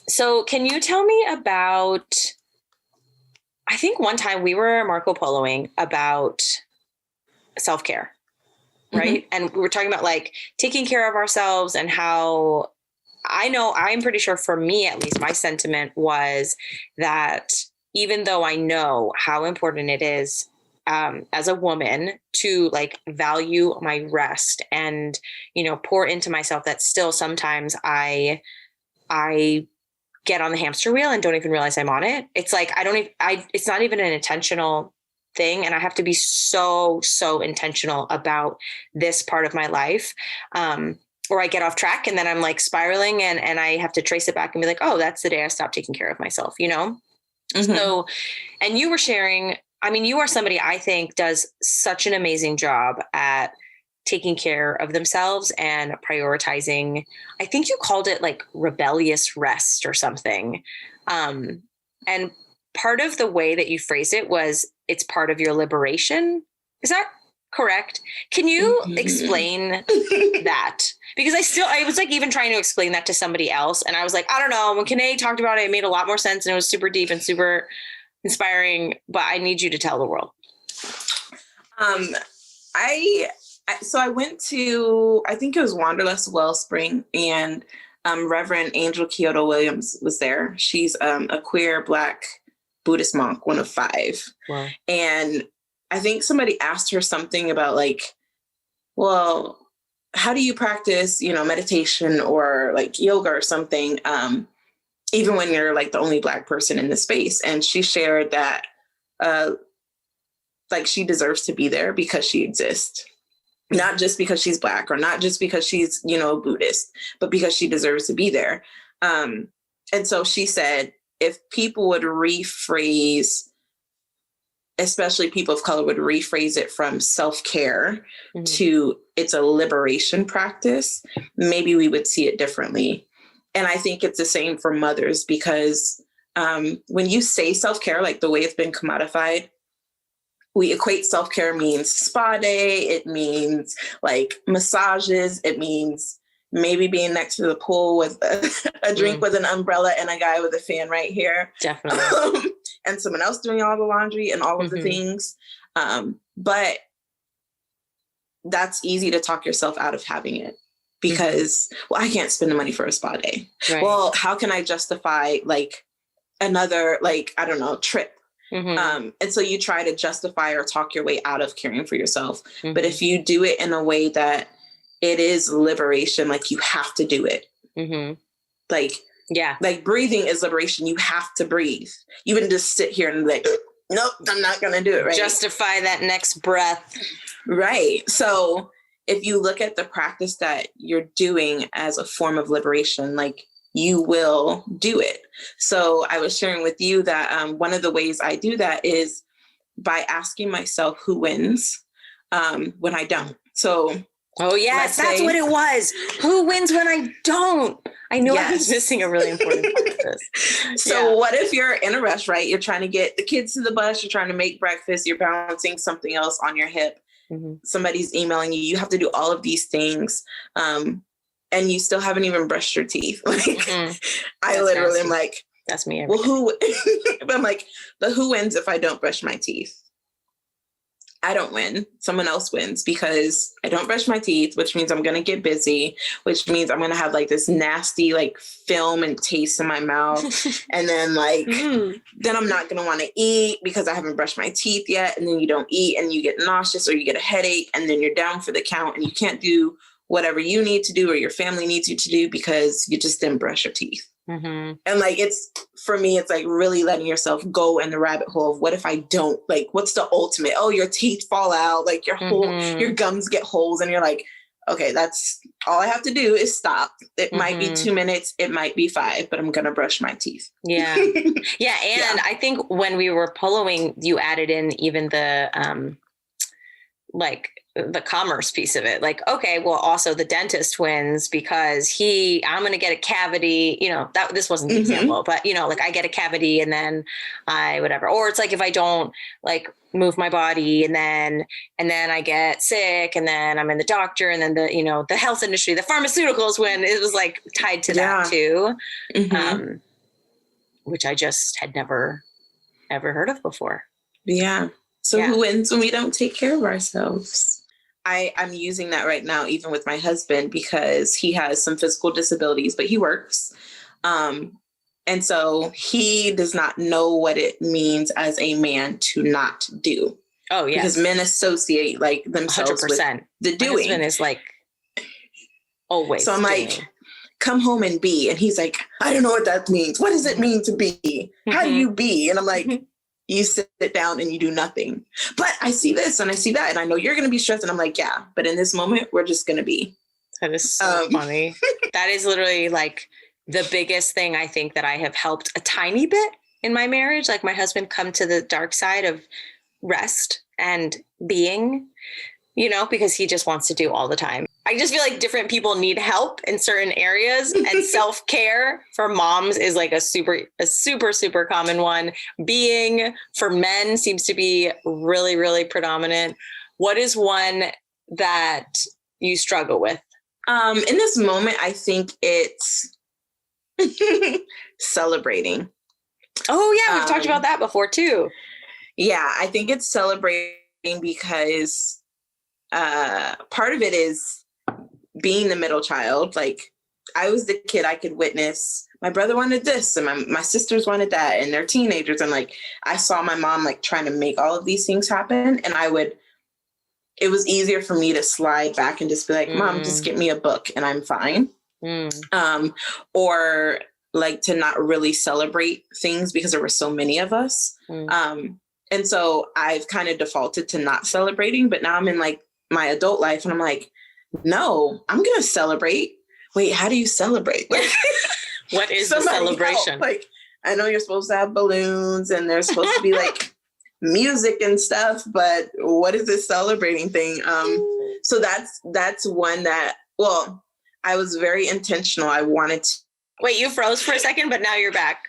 So can you tell me about, I think one time we were Marco Poloing about self-care, right? And we were talking about like taking care of ourselves, and how I'm pretty sure for me, at least my sentiment was that even though I know how important it is as a woman to like value my rest and, you know, pour into myself, that still sometimes I get on the hamster wheel and don't even realize I'm on it. It's like, it's not even an intentional thing. And I have to be so intentional about this part of my life. Or I get off track and then I'm like spiraling and I have to trace it back and be like, oh, that's the day I stopped taking care of myself, you know? So, and you were sharing, I mean, you are somebody I think does such an amazing job at taking care of themselves and prioritizing. I think you called it like rebellious rest or something. And part of the way that you phrased it was it's part of your liberation. Is that correct? Can you explain that? Because I was like even trying to explain that to somebody else. And I was like, I don't know, when Kennae talked about it, it made a lot more sense and it was super deep and super inspiring, but I need you to tell the world. So I went to, I think it was Wanderlust Wellspring, and Reverend Angel Kyoto Williams was there. She's a queer Black Buddhist monk, one of 5. Wow. And I think somebody asked her something about like, well, how do you practice, you know, meditation or like yoga or something, even when you're like the only Black person in the space? And she shared that like she deserves to be there because she exists. Not just because she's Black or not just because she's, you know, Buddhist, but because she deserves to be there. And so she said, if people would rephrase, especially people of color would rephrase it from self-care to it's a liberation practice, maybe we would see it differently. And I think it's the same for mothers, because when you say self-care, like the way it's been commodified, we equate self-care means spa day. It means like massages. It means maybe being next to the pool with a drink with an umbrella and a guy with a fan right here. Definitely. And someone else doing all the laundry and all of the things. But that's easy to talk yourself out of having it because, well, I can't spend the money for a spa day. Right. Well, how can I justify like another, like, I don't know, trip? And so you try to justify or talk your way out of caring for yourself. But if you do it in a way that it is liberation, like you have to do it. Like, yeah, like breathing is liberation. You have to breathe. You wouldn't just sit here and be like, nope, I'm not going to do it. Right. Justify that next breath. Right. So if you look at the practice that you're doing as a form of liberation, like you will do it. So I was sharing with you that one of the ways I do that is by asking myself who wins when I don't. So, oh yes, that's what it was. Who wins when I don't? I knew I was missing a really important part of this. So what if you're in a rush, right? You're trying to get the kids to the bus, you're trying to make breakfast, you're balancing something else on your hip. Somebody's emailing you. You have to do all of these things. And you still haven't even brushed your teeth. Like I literally am like, that's me. Well, but I'm like, but who wins if I don't brush my teeth? I don't win. Someone else wins because I don't brush my teeth, which means I'm going to get busy, which means I'm going to have like this nasty like film and taste in my mouth. And then like, then I'm not going to want to eat because I haven't brushed my teeth yet. And then you don't eat and you get nauseous or you get a headache and then you're down for the count and you can't do whatever you need to do or your family needs you to do because you just didn't brush your teeth. Mm-hmm. And like, it's, for me, it's like really letting yourself go in the rabbit hole of what if I don't, like, what's the ultimate? Oh, your teeth fall out, like your gums get holes, and you're like, okay, that's all I have to do is stop. It might be 2 minutes, it might be 5, but I'm going to brush my teeth. Yeah. Yeah. And I think when we were poloing, you added in even the, like the commerce piece of it. Like, okay, well, also the dentist wins because I'm going to get a cavity, this wasn't the example, but like I get a cavity and then whatever. Or it's like, if I don't like move my body and then I get sick and then I'm in the doctor and then the health industry, the pharmaceuticals win. It was like tied to that too. Which I just had never ever heard of before. Yeah. So who wins when we don't take care of ourselves? I'm using that right now, even with my husband, because he has some physical disabilities, but he works. And so he does not know what it means as a man to not do. Oh, yeah. Because men associate like themselves 100%. With the doing. My husband is like always. So I'm like, come home and be. And he's like, I don't know what that means. What does it mean to be? How do you be? And I'm like, you sit down and you do nothing. But I see this and I see that. And I know you're going to be stressed. And I'm like, yeah, but in this moment, we're just going to be. That is so funny. That is literally like the biggest thing I think that I have helped a tiny bit in my marriage. Like my husband come to the dark side of rest and being, because he just wants to do all the time. I just feel like different people need help in certain areas, and self-care for moms is like a super, super common one. Being for men seems to be really, really predominant. What is one that you struggle with? In this moment, I think it's celebrating. Oh yeah. We've talked about that before too. Yeah. I think it's celebrating because part of it is being the middle child. Like I was the kid I could witness. My brother wanted this and my sisters wanted that, and they're teenagers. And like, I saw my mom like trying to make all of these things happen. And it was easier for me to slide back and just be like, Mom, just get me a book and I'm fine. Or like to not really celebrate things because there were so many of us. And so I've kind of defaulted to not celebrating, but now I'm in like my adult life and I'm like, no, I'm going to celebrate. Wait, how do you celebrate? Like, what is the celebration? Help. Like, I know you're supposed to have balloons and there's supposed to be like music and stuff, but what is this celebrating thing? So that's one that, well, I was very intentional. I wanted to. Wait, you froze for a second, but now you're back.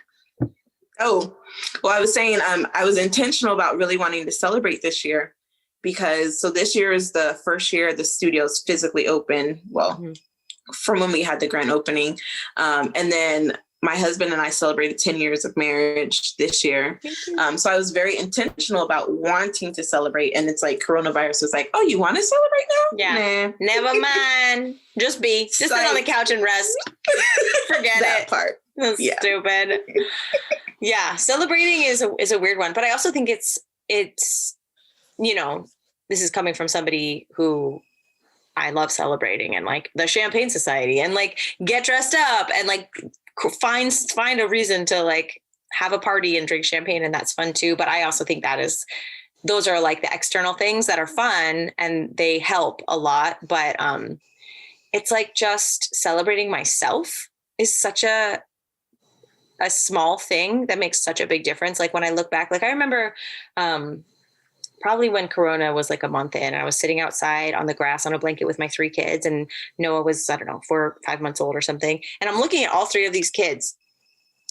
Oh, well, I was saying I was intentional about really wanting to celebrate this year. Because this year is the first year the studio's physically open. Well, from when we had the grand opening. And then my husband and I celebrated 10 years of marriage this year. So I was very intentional about wanting to celebrate. And it's like coronavirus was like, oh, you want to celebrate now? Yeah. Nah. Never mind. Just sit on the couch and rest. Forget that it. Part. That's stupid. Yeah. Celebrating is a weird one. But I also think it's this is coming from somebody who I love celebrating and like the Champagne Society and like get dressed up and like find a reason to like have a party and drink champagne. And that's fun too. But I also think those are like the external things that are fun and they help a lot. But it's like just celebrating myself is such a small thing that makes such a big difference. Like when I look back, like I remember, probably when Corona was like a month in, and I was sitting outside on the grass on a blanket with my 3 kids, and Noah was, 4 or 5 months old or something. And I'm looking at all 3 of these kids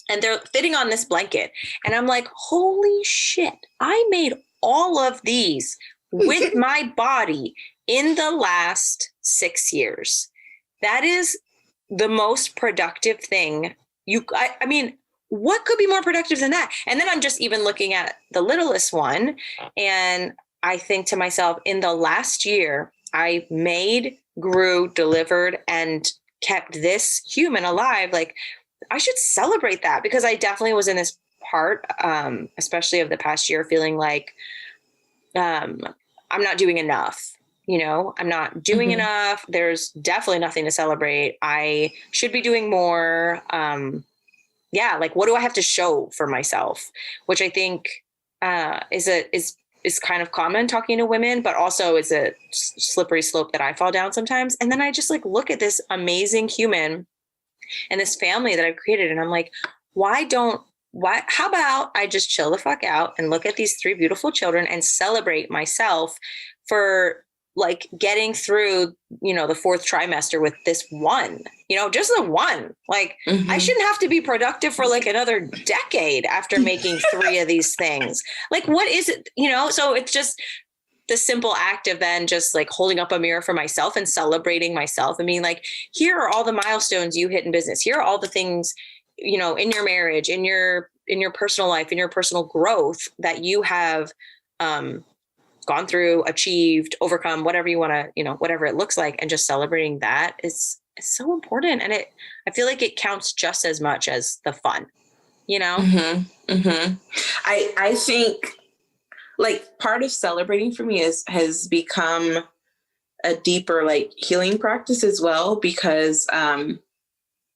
and they're sitting on this blanket. And I'm like, holy shit, I made all of these with my body in the last 6 years. That is the most productive thing. I mean, what could be more productive than that? And then I'm just even looking at the littlest one. And I think to myself, in the last year, I made, grew, delivered, and kept this human alive. Like I should celebrate that, because I definitely was in this part, especially of the past year, feeling like I'm not doing enough. I'm not doing enough. There's definitely nothing to celebrate. I should be doing more. Like, what do I have to show for myself? Which I think is kind of common talking to women, but also is a slippery slope that I fall down sometimes. And then I just like look at this amazing human and this family that I've created, and I'm like, how about I just chill the fuck out and look at these 3 beautiful children and celebrate myself for like getting through, the 4th trimester with this one, just the one. Like, I shouldn't have to be productive for like another decade after making 3 of these things. Like, what is it, So it's just the simple act of then just like holding up a mirror for myself and celebrating myself. I mean, like, here are all the milestones you hit in business. Here are all the things, in your marriage, in your personal life, in your personal growth that you have, gone through, achieved, overcome, whatever you want to, whatever it looks like. And just celebrating that is so important. And I feel like it counts just as much as the fun, I think like part of celebrating for me has become a deeper like healing practice as well, because,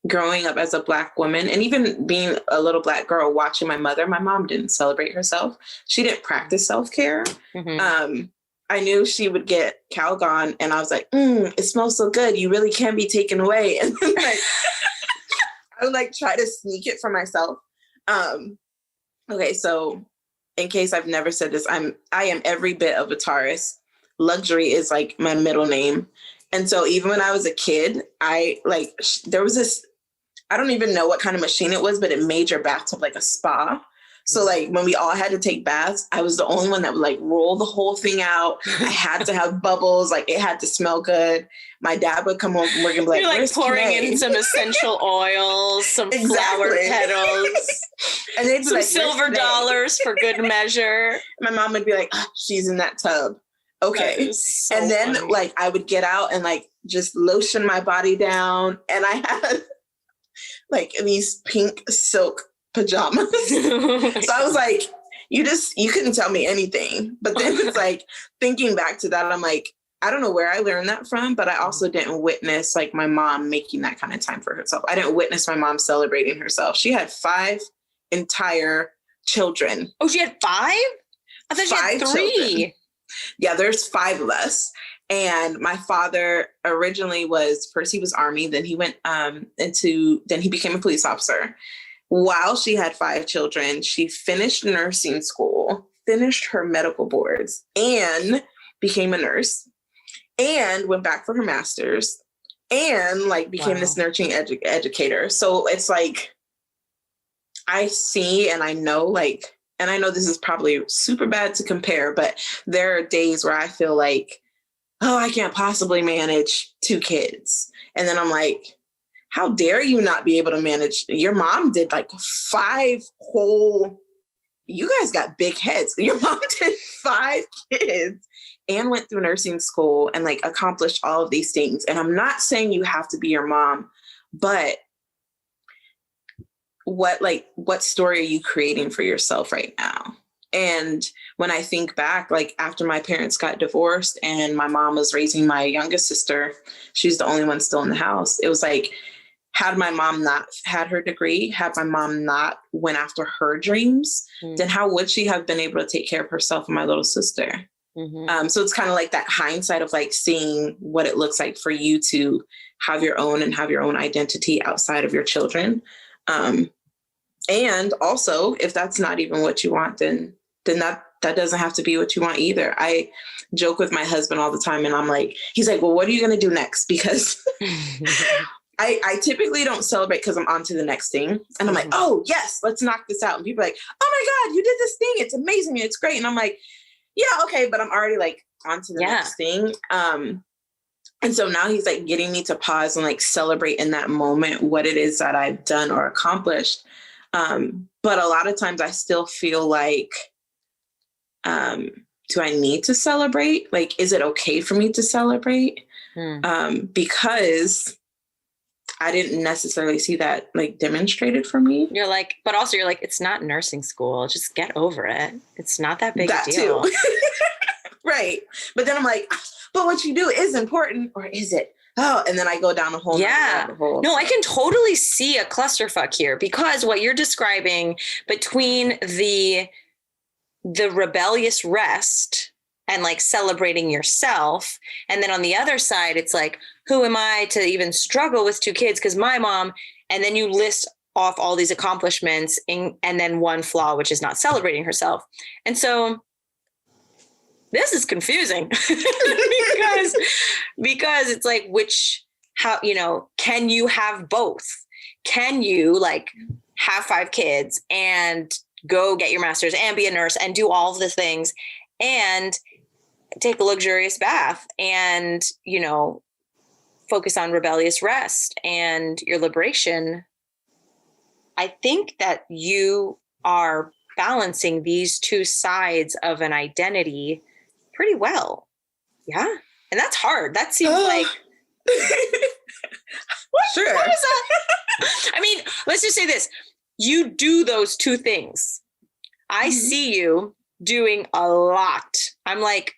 growing up as a Black woman and even being a little Black girl, watching my mom didn't celebrate herself. She didn't practice self-care. I knew she would get Calgon and I was like, it smells so good. You really can be taken away. And then like, I would like try to sneak it for myself. Okay. So in case I've never said this, I am every bit of a Taurus. Luxury is like my middle name. And so even when I was a kid, there was this, I don't even know what kind of machine it was, but it made your bathtub like a spa. So like when we all had to take baths, I was the only one that would like roll the whole thing out. I had to have bubbles. Like it had to smell good. My dad would come home from work and be like, you're like pouring Kennae? in some essential oils, some flower petals, and they'd be some like, silver dollars for good measure. My mom would be like, she's in that tub. Okay. So and then funny. like I would get out and like just lotion my body down. And I had like these pink silk pajamas. So I was like, you couldn't tell me anything. But then it's like thinking back to that, I'm like, I don't know where I learned that from, but I also didn't witness like my mom making that kind of time for herself. I didn't witness my mom celebrating herself. She had 5 entire children. Oh, she had 5? I thought she had 3. Children. Yeah, there's 5 of us. And my father originally first he was Army, then he went then he became a police officer. While she had 5 children, she finished nursing school, finished her medical boards, and became a nurse, and went back for her master's, and like became this nursing educator. So it's like, I see and I know like, and I know this is probably super bad to compare, but there are days where I feel like, oh, I can't possibly manage 2 kids. And then I'm like, how dare you not be able to manage? Your mom did like 5 whole, you guys got big heads. Your mom did 5 kids and went through nursing school and like accomplished all of these things. And I'm not saying you have to be your mom, but what story are you creating for yourself right now? And when I think back, like after my parents got divorced and my mom was raising my youngest sister, she's the only one still in the house. It was like, had my mom not had her degree, had my mom not went after her dreams, then how would she have been able to take care of herself and my little sister? So it's kind of like that hindsight of like seeing what it looks like for you to have your own identity outside of your children. And also, if that's not even what you want, then that doesn't have to be what you want either. I joke with my husband all the time and I'm like, he's like, well, what are you going to do next? Because I typically don't celebrate because I'm on to the next thing. And I'm like, oh yes, let's knock this out. And people are like, oh my God, you did this thing. It's amazing. It's great. And I'm like, yeah, okay. But I'm already like on to the next thing. And so now he's like getting me to pause and like celebrate in that moment what it is that I've done or accomplished. But a lot of times I still feel like, do I need to celebrate? Like, is it okay for me to celebrate? Because I didn't necessarily see that like demonstrated for me. You're like, but also you're like, it's not nursing school. Just get over it. It's not that big a deal. Too. Right. But then I'm like, but what you do is important, or is it? Oh, and then I go down a whole rabbit hole. No, I can totally see a clusterfuck here, because what you're describing between the rebellious rest and like celebrating yourself, and then on the other side, it's like, who am I to even struggle with 2 kids? Because my mom, and then you list off all these accomplishments and then one flaw, which is not celebrating herself. And so this is confusing because it's like, how, can you have both? Can you like have 5 kids and go get your master's and be a nurse and do all of the things and take a luxurious bath and, focus on rebellious rest and your liberation? I think that you are balancing these 2 sides of an identity pretty well. Yeah. And that's hard. That seems like, sure. What is that? I mean, let's just say this. You do those 2 things. I see you doing a lot. I'm like,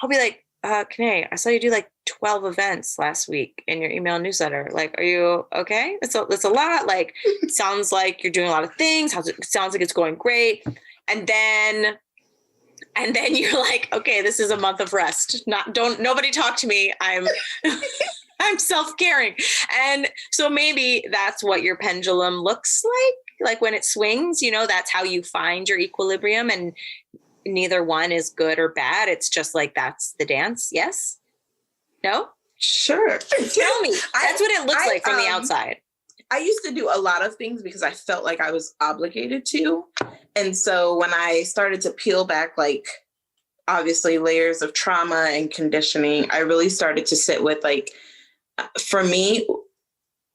I'll be like, Kennae, I saw you do like 12 events last week in your email newsletter. Like, are you okay? That's a lot. Like, it sounds like you're doing a lot of things. It sounds like it's going great. And then you're like, okay, this is a month of rest. Nobody talk to me. I'm self-caring. And so maybe that's what your pendulum looks like when it swings, that's how you find your equilibrium, and neither one is good or bad. It's just like, that's the dance. Yes? No? Sure. Tell me. That's what it looks like from the outside. I used to do a lot of things because I felt like I was obligated to. And so when I started to peel back, like, obviously layers of trauma and conditioning, I really started to sit with, like, for me,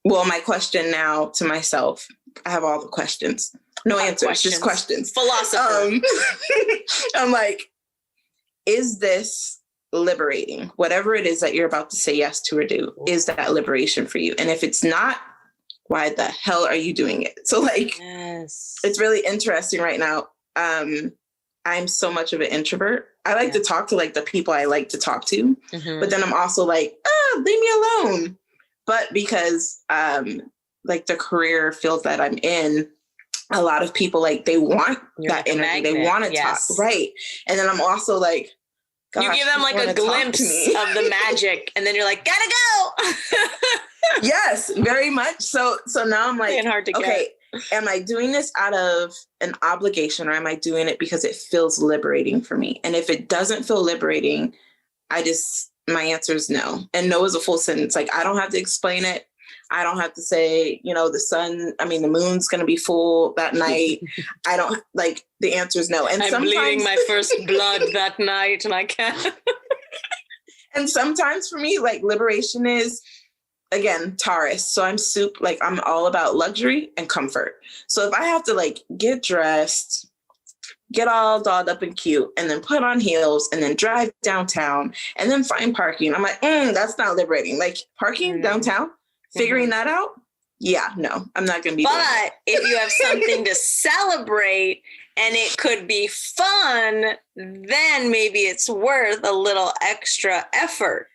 well, my question now to myself, I have all the questions. No answers, just questions. Philosopher. I'm like, is this liberating? Whatever it is that you're about to say yes to or do, is that liberation for you? And if it's not, why the hell are you doing it? So like, yes. It's really interesting right now. I'm so much of an introvert. I like to talk to like the people I like to talk to, but then I'm also like, leave me alone. But because like the career field that I'm in, a lot of people, like, they want that energy. They want to talk. Right. And then I'm also like, you give them like a glimpse of the magic, and then you're like, gotta go. Yes, very much. So now I'm like, hard to okay, am I doing this out of an obligation, or am I doing it because it feels liberating for me? And if it doesn't feel liberating, my answer is no. And no is a full sentence. Like, I don't have to explain it. I don't have to say, the moon's going to be full that night. I don't, like, the answer is no. And I'm bleeding my first blood that night, and I can't. And sometimes for me, like, liberation is, again, Taurus. So I'm all about luxury and comfort. So if I have to, like, get dressed, get all dolled up and cute, and then put on heels, and then drive downtown, and then find parking, I'm like, that's not liberating. Like, parking downtown, figuring that out? Yeah, no, I'm not going to be doing that. But if you have something to celebrate and it could be fun, then maybe it's worth a little extra effort.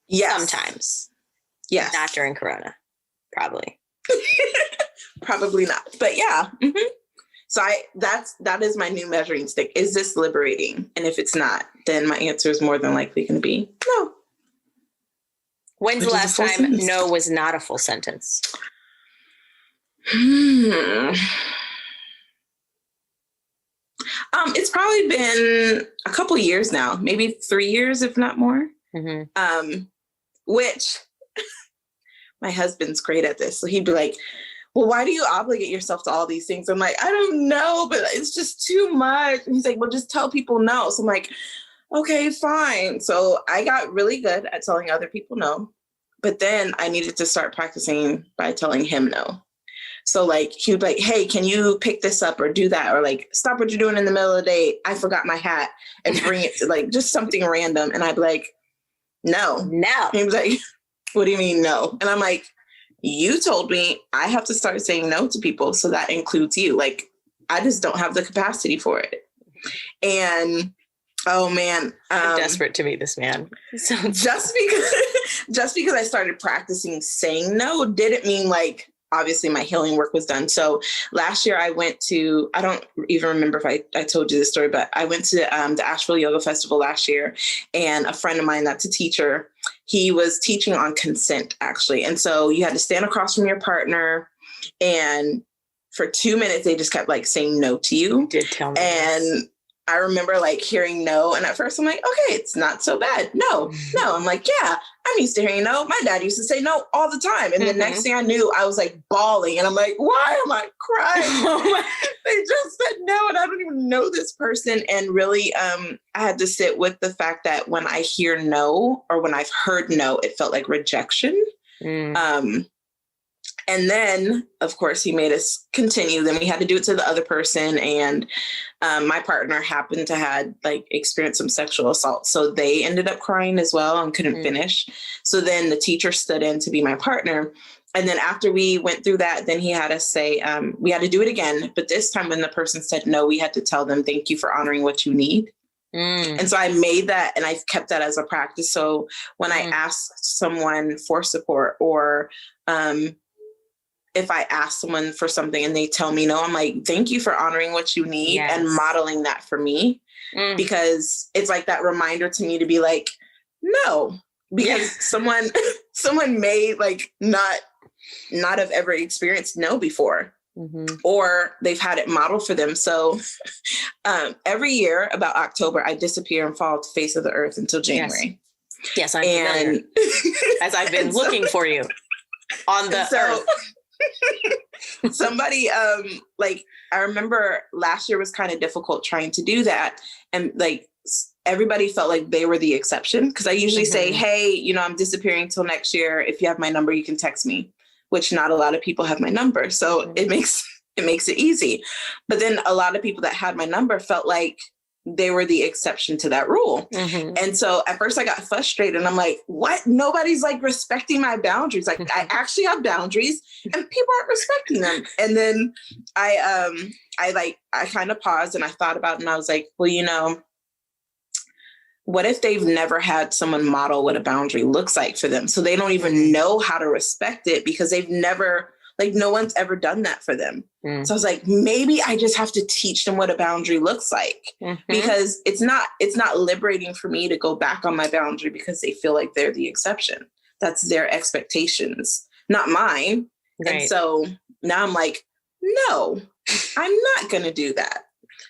Yes. Sometimes. Yes. Not during Corona, probably. Probably not. But yeah. Mm-hmm. So that is my new measuring stick. Is this liberating? And if it's not, then my answer is more than likely going to be no. When's the last time no was not a full sentence? It's probably been a couple years now, maybe 3 years, if not more. Which my husband's great at this. So he'd be like, well, why do you obligate yourself to all these things? I'm like, I don't know, but it's just too much. And he's like, well, just tell people no. So I'm like, okay, fine. So I got really good at telling other people no, but then I needed to start practicing by telling him no. So like, he would be like, hey, can you pick this up or do that? Or like, stop what you're doing in the middle of the day. I forgot my hat, and bring it to like just something random. And I'd be like, no. And he was like, what do you mean no? And I'm like, you told me I have to start saying no to people. So that includes you. Like, I just don't have the capacity for it. And Oh man. I'm desperate to meet this man. Just because I started practicing saying no didn't mean like, obviously my healing work was done. So last year I went to, I don't even remember if I told you this story, but I went to the Asheville Yoga Festival last year, and a friend of mine that's a teacher, he was teaching on consent actually. And so you had to stand across from your partner, and for 2 minutes, they just kept like saying no to you. You did tell me. And I remember like hearing no. And at first I'm like, okay, it's not so bad. No. I'm like, yeah, I'm used to hearing no. My dad used to say no all the time. And the next thing I knew, I was like bawling. And I'm like, why am I crying? They just said no. And I don't even know this person. And really, I had to sit with the fact that when I hear no, or when I've heard no, it felt like rejection. And then, of course, he made us continue. Then we had to do it to the other person. And my partner happened to had like experienced some sexual assault. So they ended up crying as well and couldn't finish. So then the teacher stood in to be my partner. And then after we went through that, then he had us say, we had to do it again. But this time when the person said no, we had to tell them, thank you for honoring what you need. And so I made that, and I've kept that as a practice. So when I ask someone for support, or if I ask someone for something and they tell me no, I'm like, thank you for honoring what you need and modeling that for me, because it's like that reminder to me to be like, no, because someone may like not have ever experienced no before, or they've had it modeled for them. So every year about October, I disappear and fall off the face of the earth until January. Yes, I'm familiar. As I've been looking for you on the earth. Somebody like, I remember last year was kind of difficult trying to do that, and like everybody felt like they were the exception, because I usually say, hey, I'm disappearing till next year. If you have my number, you can text me, which not a lot of people have my number, so it makes it easy. But then a lot of people that had my number felt like they were the exception to that rule. And so at first I got frustrated, and I'm like, what? Nobody's like respecting my boundaries. Like I actually have boundaries and people aren't respecting them. And then I kind of paused and I thought about it, and I was like, well, what if they've never had someone model what a boundary looks like for them? So they don't even know how to respect it, because they've never, like, no one's ever done that for them. So I was like, maybe I just have to teach them what a boundary looks like, because it's not liberating for me to go back on my boundary because they feel like they're the exception. That's their expectations, not mine. Right. And so now I'm like, no, I'm not going to do that.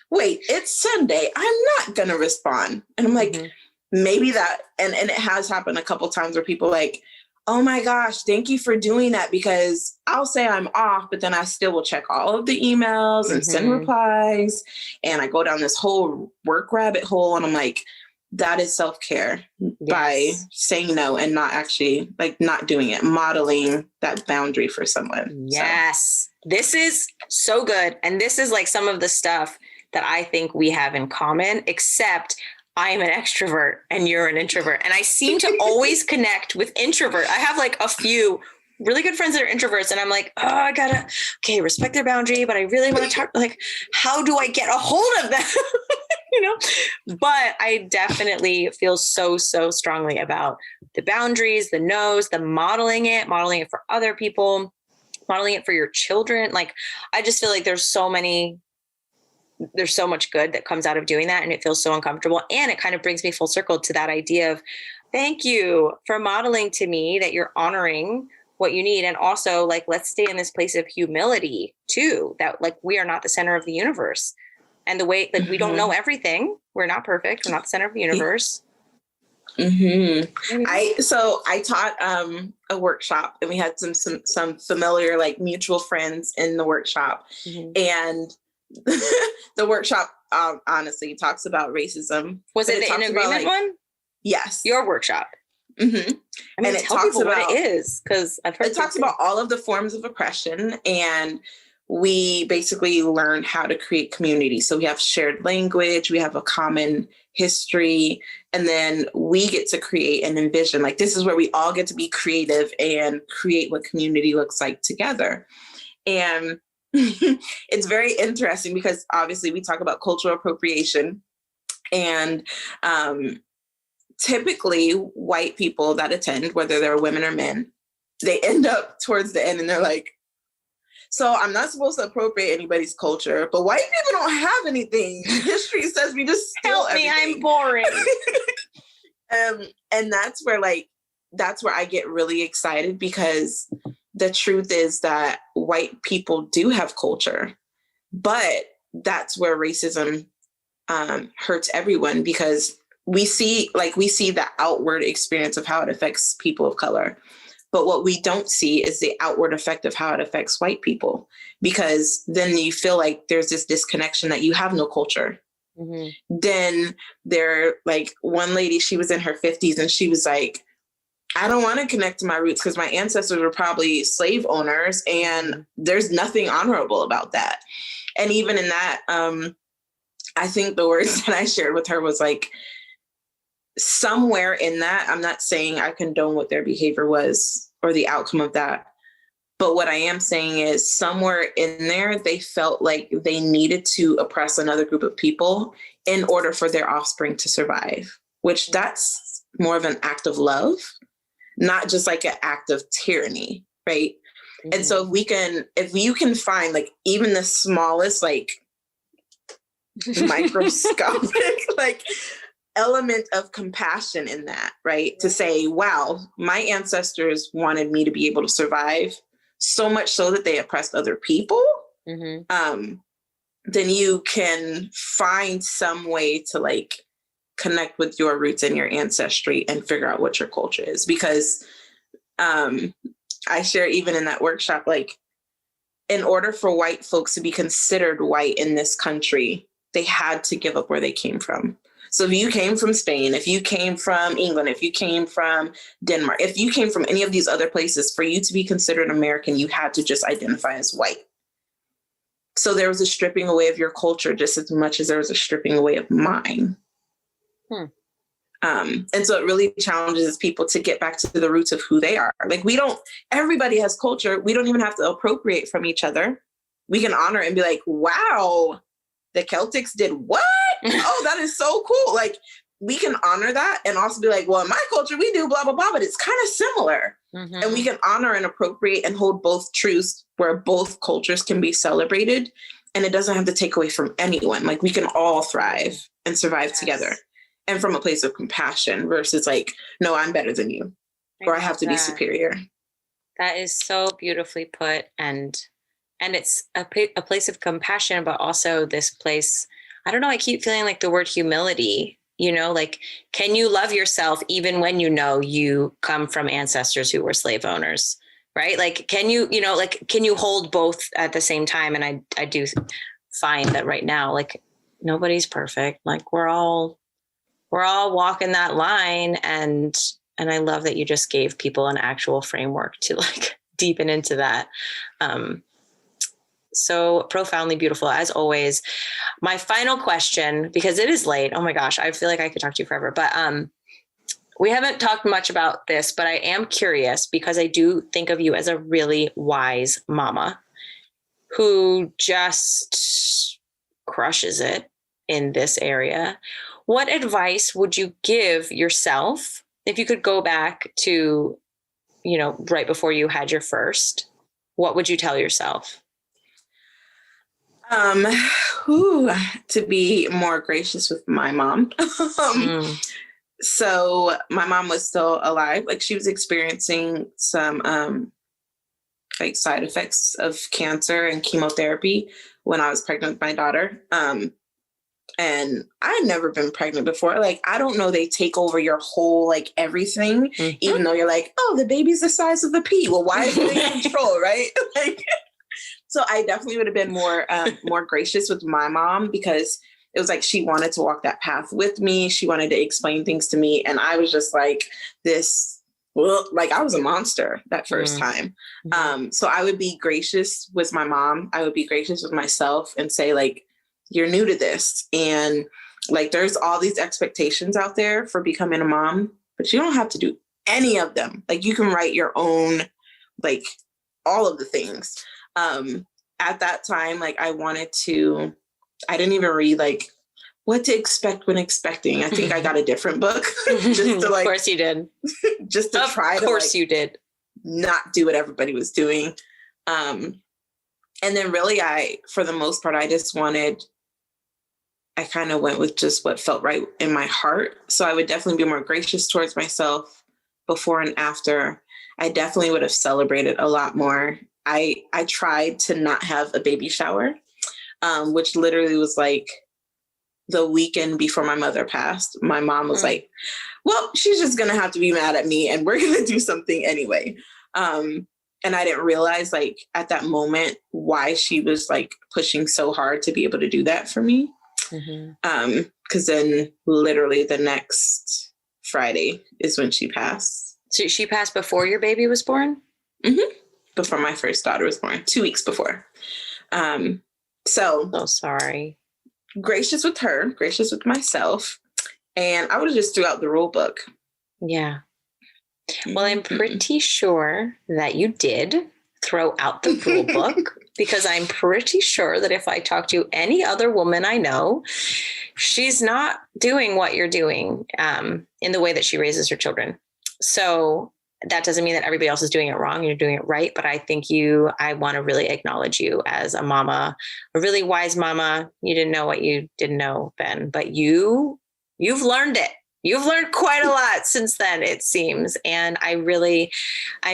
Wait, it's Sunday. I'm not going to respond. And I'm like, maybe that, and it has happened a couple times where people like, oh my gosh, thank you for doing that, because I'll say I'm off, but then I still will check all of the emails and send replies. And I go down this whole work rabbit hole, and I'm like, that is self-care by saying no and not actually like not doing it, modeling that boundary for someone. Yes. So. This is so good. And this is like some of the stuff that I think we have in common, except I am an extrovert and you're an introvert. And I seem to always connect with introvert. I have like a few really good friends that are introverts, and I'm like, oh, I gotta, respect their boundary, but I really want to talk, like, how do I get a hold of them? But I definitely feel so strongly about the boundaries, the no's, the modeling it for other people, modeling it for your children. Like, I just feel like there's so much good that comes out of doing that. And it feels so uncomfortable. And it kind of brings me full circle to that idea of thank you for modeling to me that you're honoring what you need. And also, like, let's stay in this place of humility too, that like, we are not the center of the universe. And the way that we don't know everything, we're not perfect. We're not the center of the universe. I taught a workshop, and we had some familiar, like, mutual friends in the workshop. And the workshop honestly talks about racism. Was it the In Agreement one? Yes. Your workshop. I mean, and it talks about what it is, because I've heard it talks about all of the forms of oppression, and we basically learn how to create community. So we have shared language, we have a common history, and then we get to create and envision, like, this is where we all get to be creative and create what community looks like together. And it's very interesting because obviously we talk about cultural appropriation, And typically white people that attend, whether they're women or men, they end up towards the end and they're like, so I'm not supposed to appropriate anybody's culture, but white people don't have anything. History says we just steal Help me, everything. I'm boring. And that's where I get really excited, because the truth is that white people do have culture, but that's where racism hurts everyone, because we see the outward experience of how it affects people of color. But what we don't see is the outward effect of how it affects white people, because then you feel like there's this disconnection that you have no culture. Mm-hmm. Then there, like one lady, she was in her 50s and she was like, I don't want to connect to my roots because my ancestors were probably slave owners and there's nothing honorable about that. And even in that, I think the words that I shared with her was like, somewhere in that, I'm not saying I condone what their behavior was or the outcome of that. But what I am saying is somewhere in there, they felt like they needed to oppress another group of people in order for their offspring to survive, which that's more of an act of love, not just like an act of tyranny, right? Mm-hmm. And so if you can find like even the smallest, like microscopic, like element of compassion in that, right? To say, wow, my ancestors wanted me to be able to survive, so much so that they oppressed other people, then you can find some way to like connect with your roots and your ancestry and figure out what your culture is. Because I share even in that workshop, like in order for white folks to be considered white in this country, they had to give up where they came from. So if you came from Spain, if you came from England, if you came from Denmark, if you came from any of these other places, for you to be considered American, you had to just identify as white. So there was a stripping away of your culture just as much as there was a stripping away of mine. And so it really challenges people to get back to the roots of who they are. Like everybody has culture. We don't even have to appropriate from each other. We can honor and be like, wow, the Celtics did what? Oh, that is so cool. Like we can honor that and also be like, well, in my culture, we do blah, blah, blah, but it's kind of similar. Mm-hmm. And we can honor and appropriate and hold both truths where both cultures can be celebrated. And it doesn't have to take away from anyone. Like we can all thrive and survive together. And from a place of compassion versus like, no, I'm better than you, or I have to be superior. That is so beautifully put. And it's a place of compassion, but also this place, I don't know, I keep feeling like the word humility, like, can you love yourself even when you know you come from ancestors who were slave owners, right? Like, can you, can you hold both at the same time? And I do find that right now, like nobody's perfect. Like we're all walking that line. And I love that you just gave people an actual framework to like deepen into that. So profoundly beautiful, as always. My final question, because it is late. Oh my gosh, I feel like I could talk to you forever. But we haven't talked much about this, but I am curious because I do think of you as a really wise mama who just crushes it in this area. What advice would you give yourself if you could go back to, right before you had your first? What would you tell yourself? To be more gracious with my mom. So my mom was still alive. Like she was experiencing some like side effects of cancer and chemotherapy when I was pregnant with my daughter. And I had never been pregnant before. Like, I don't know, they take over your whole, like everything, even though you're like, oh, the baby's the size of a pea. Well, why is it in control, right? Like, so I definitely would have been more gracious with my mom, because it was like she wanted to walk that path with me. She wanted to explain things to me. And I was just like like I was a monster that first time. So I would be gracious with my mom. I would be gracious with myself and say like, you're new to this. And like, there's all these expectations out there for becoming a mom, but you don't have to do any of them. Like you can write your own, like all of the things. At that time, like I didn't even read like what to expect when expecting. I think I got a different book just to Of course you did. just to try to, of course you did, not do what everybody was doing. And then really for the most part, I kind of went with just what felt right in my heart. So I would definitely be more gracious towards myself before and after. I definitely would have celebrated a lot more. I tried to not have a baby shower, which literally was like the weekend before my mother passed. My mom was like, well, she's just going to have to be mad at me and we're going to do something anyway. And I didn't realize like at that moment why she was like pushing so hard to be able to do that for me. Because then literally the next Friday is when she passed. So she passed before your baby was born? Before my first daughter was born, 2 weeks before. So sorry. Gracious with her, gracious with myself. And I would have just threw out the rule book. Yeah. Well, I'm pretty sure that you did throw out the rule book, because I'm pretty sure that if I talk to any other woman I know, she's not doing what you're doing in the way that she raises her children. So that doesn't mean that everybody else is doing it wrong. You're doing it right. But I think I want to really acknowledge you as a mama, a really wise mama. You didn't know what you didn't know then, but you've learned it. You've learned quite a lot since then, it seems. And I'm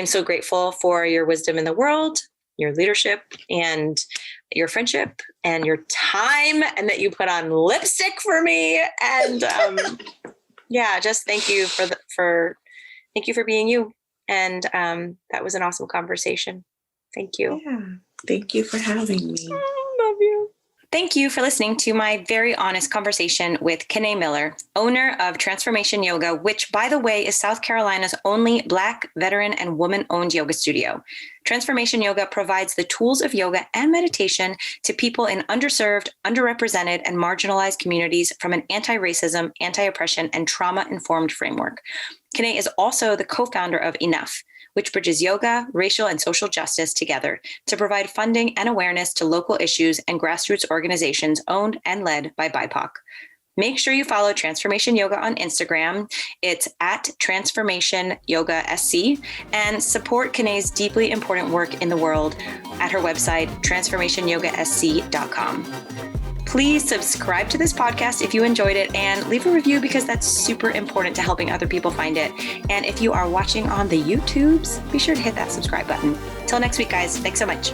so grateful for your wisdom in the world, your leadership, and your friendship, and your time, and that you put on lipstick for me. And just thank you thank you for being you. And that was an awesome conversation. Thank you. Yeah. Thank you for having me. Love you. Thank you for listening to my very honest conversation with Kennae Miller, owner of Transformation Yoga, which, by the way, is South Carolina's only Black, veteran, and woman-owned yoga studio. Transformation Yoga provides the tools of yoga and meditation to people in underserved, underrepresented, and marginalized communities from an anti-racism, anti-oppression, and trauma-informed framework. Kennae is also the co-founder of Enough, which bridges yoga, racial, and social justice together to provide funding and awareness to local issues and grassroots organizations owned and led by BIPOC. Make sure you follow Transformation Yoga on Instagram. It's at Transformation Yoga SC, and support Kennae's deeply important work in the world at her website, transformationyogasc.com. Please subscribe to this podcast if you enjoyed it, and leave a review, because that's super important to helping other people find it. And if you are watching on the YouTubes, be sure to hit that subscribe button. Till next week, guys. Thanks so much.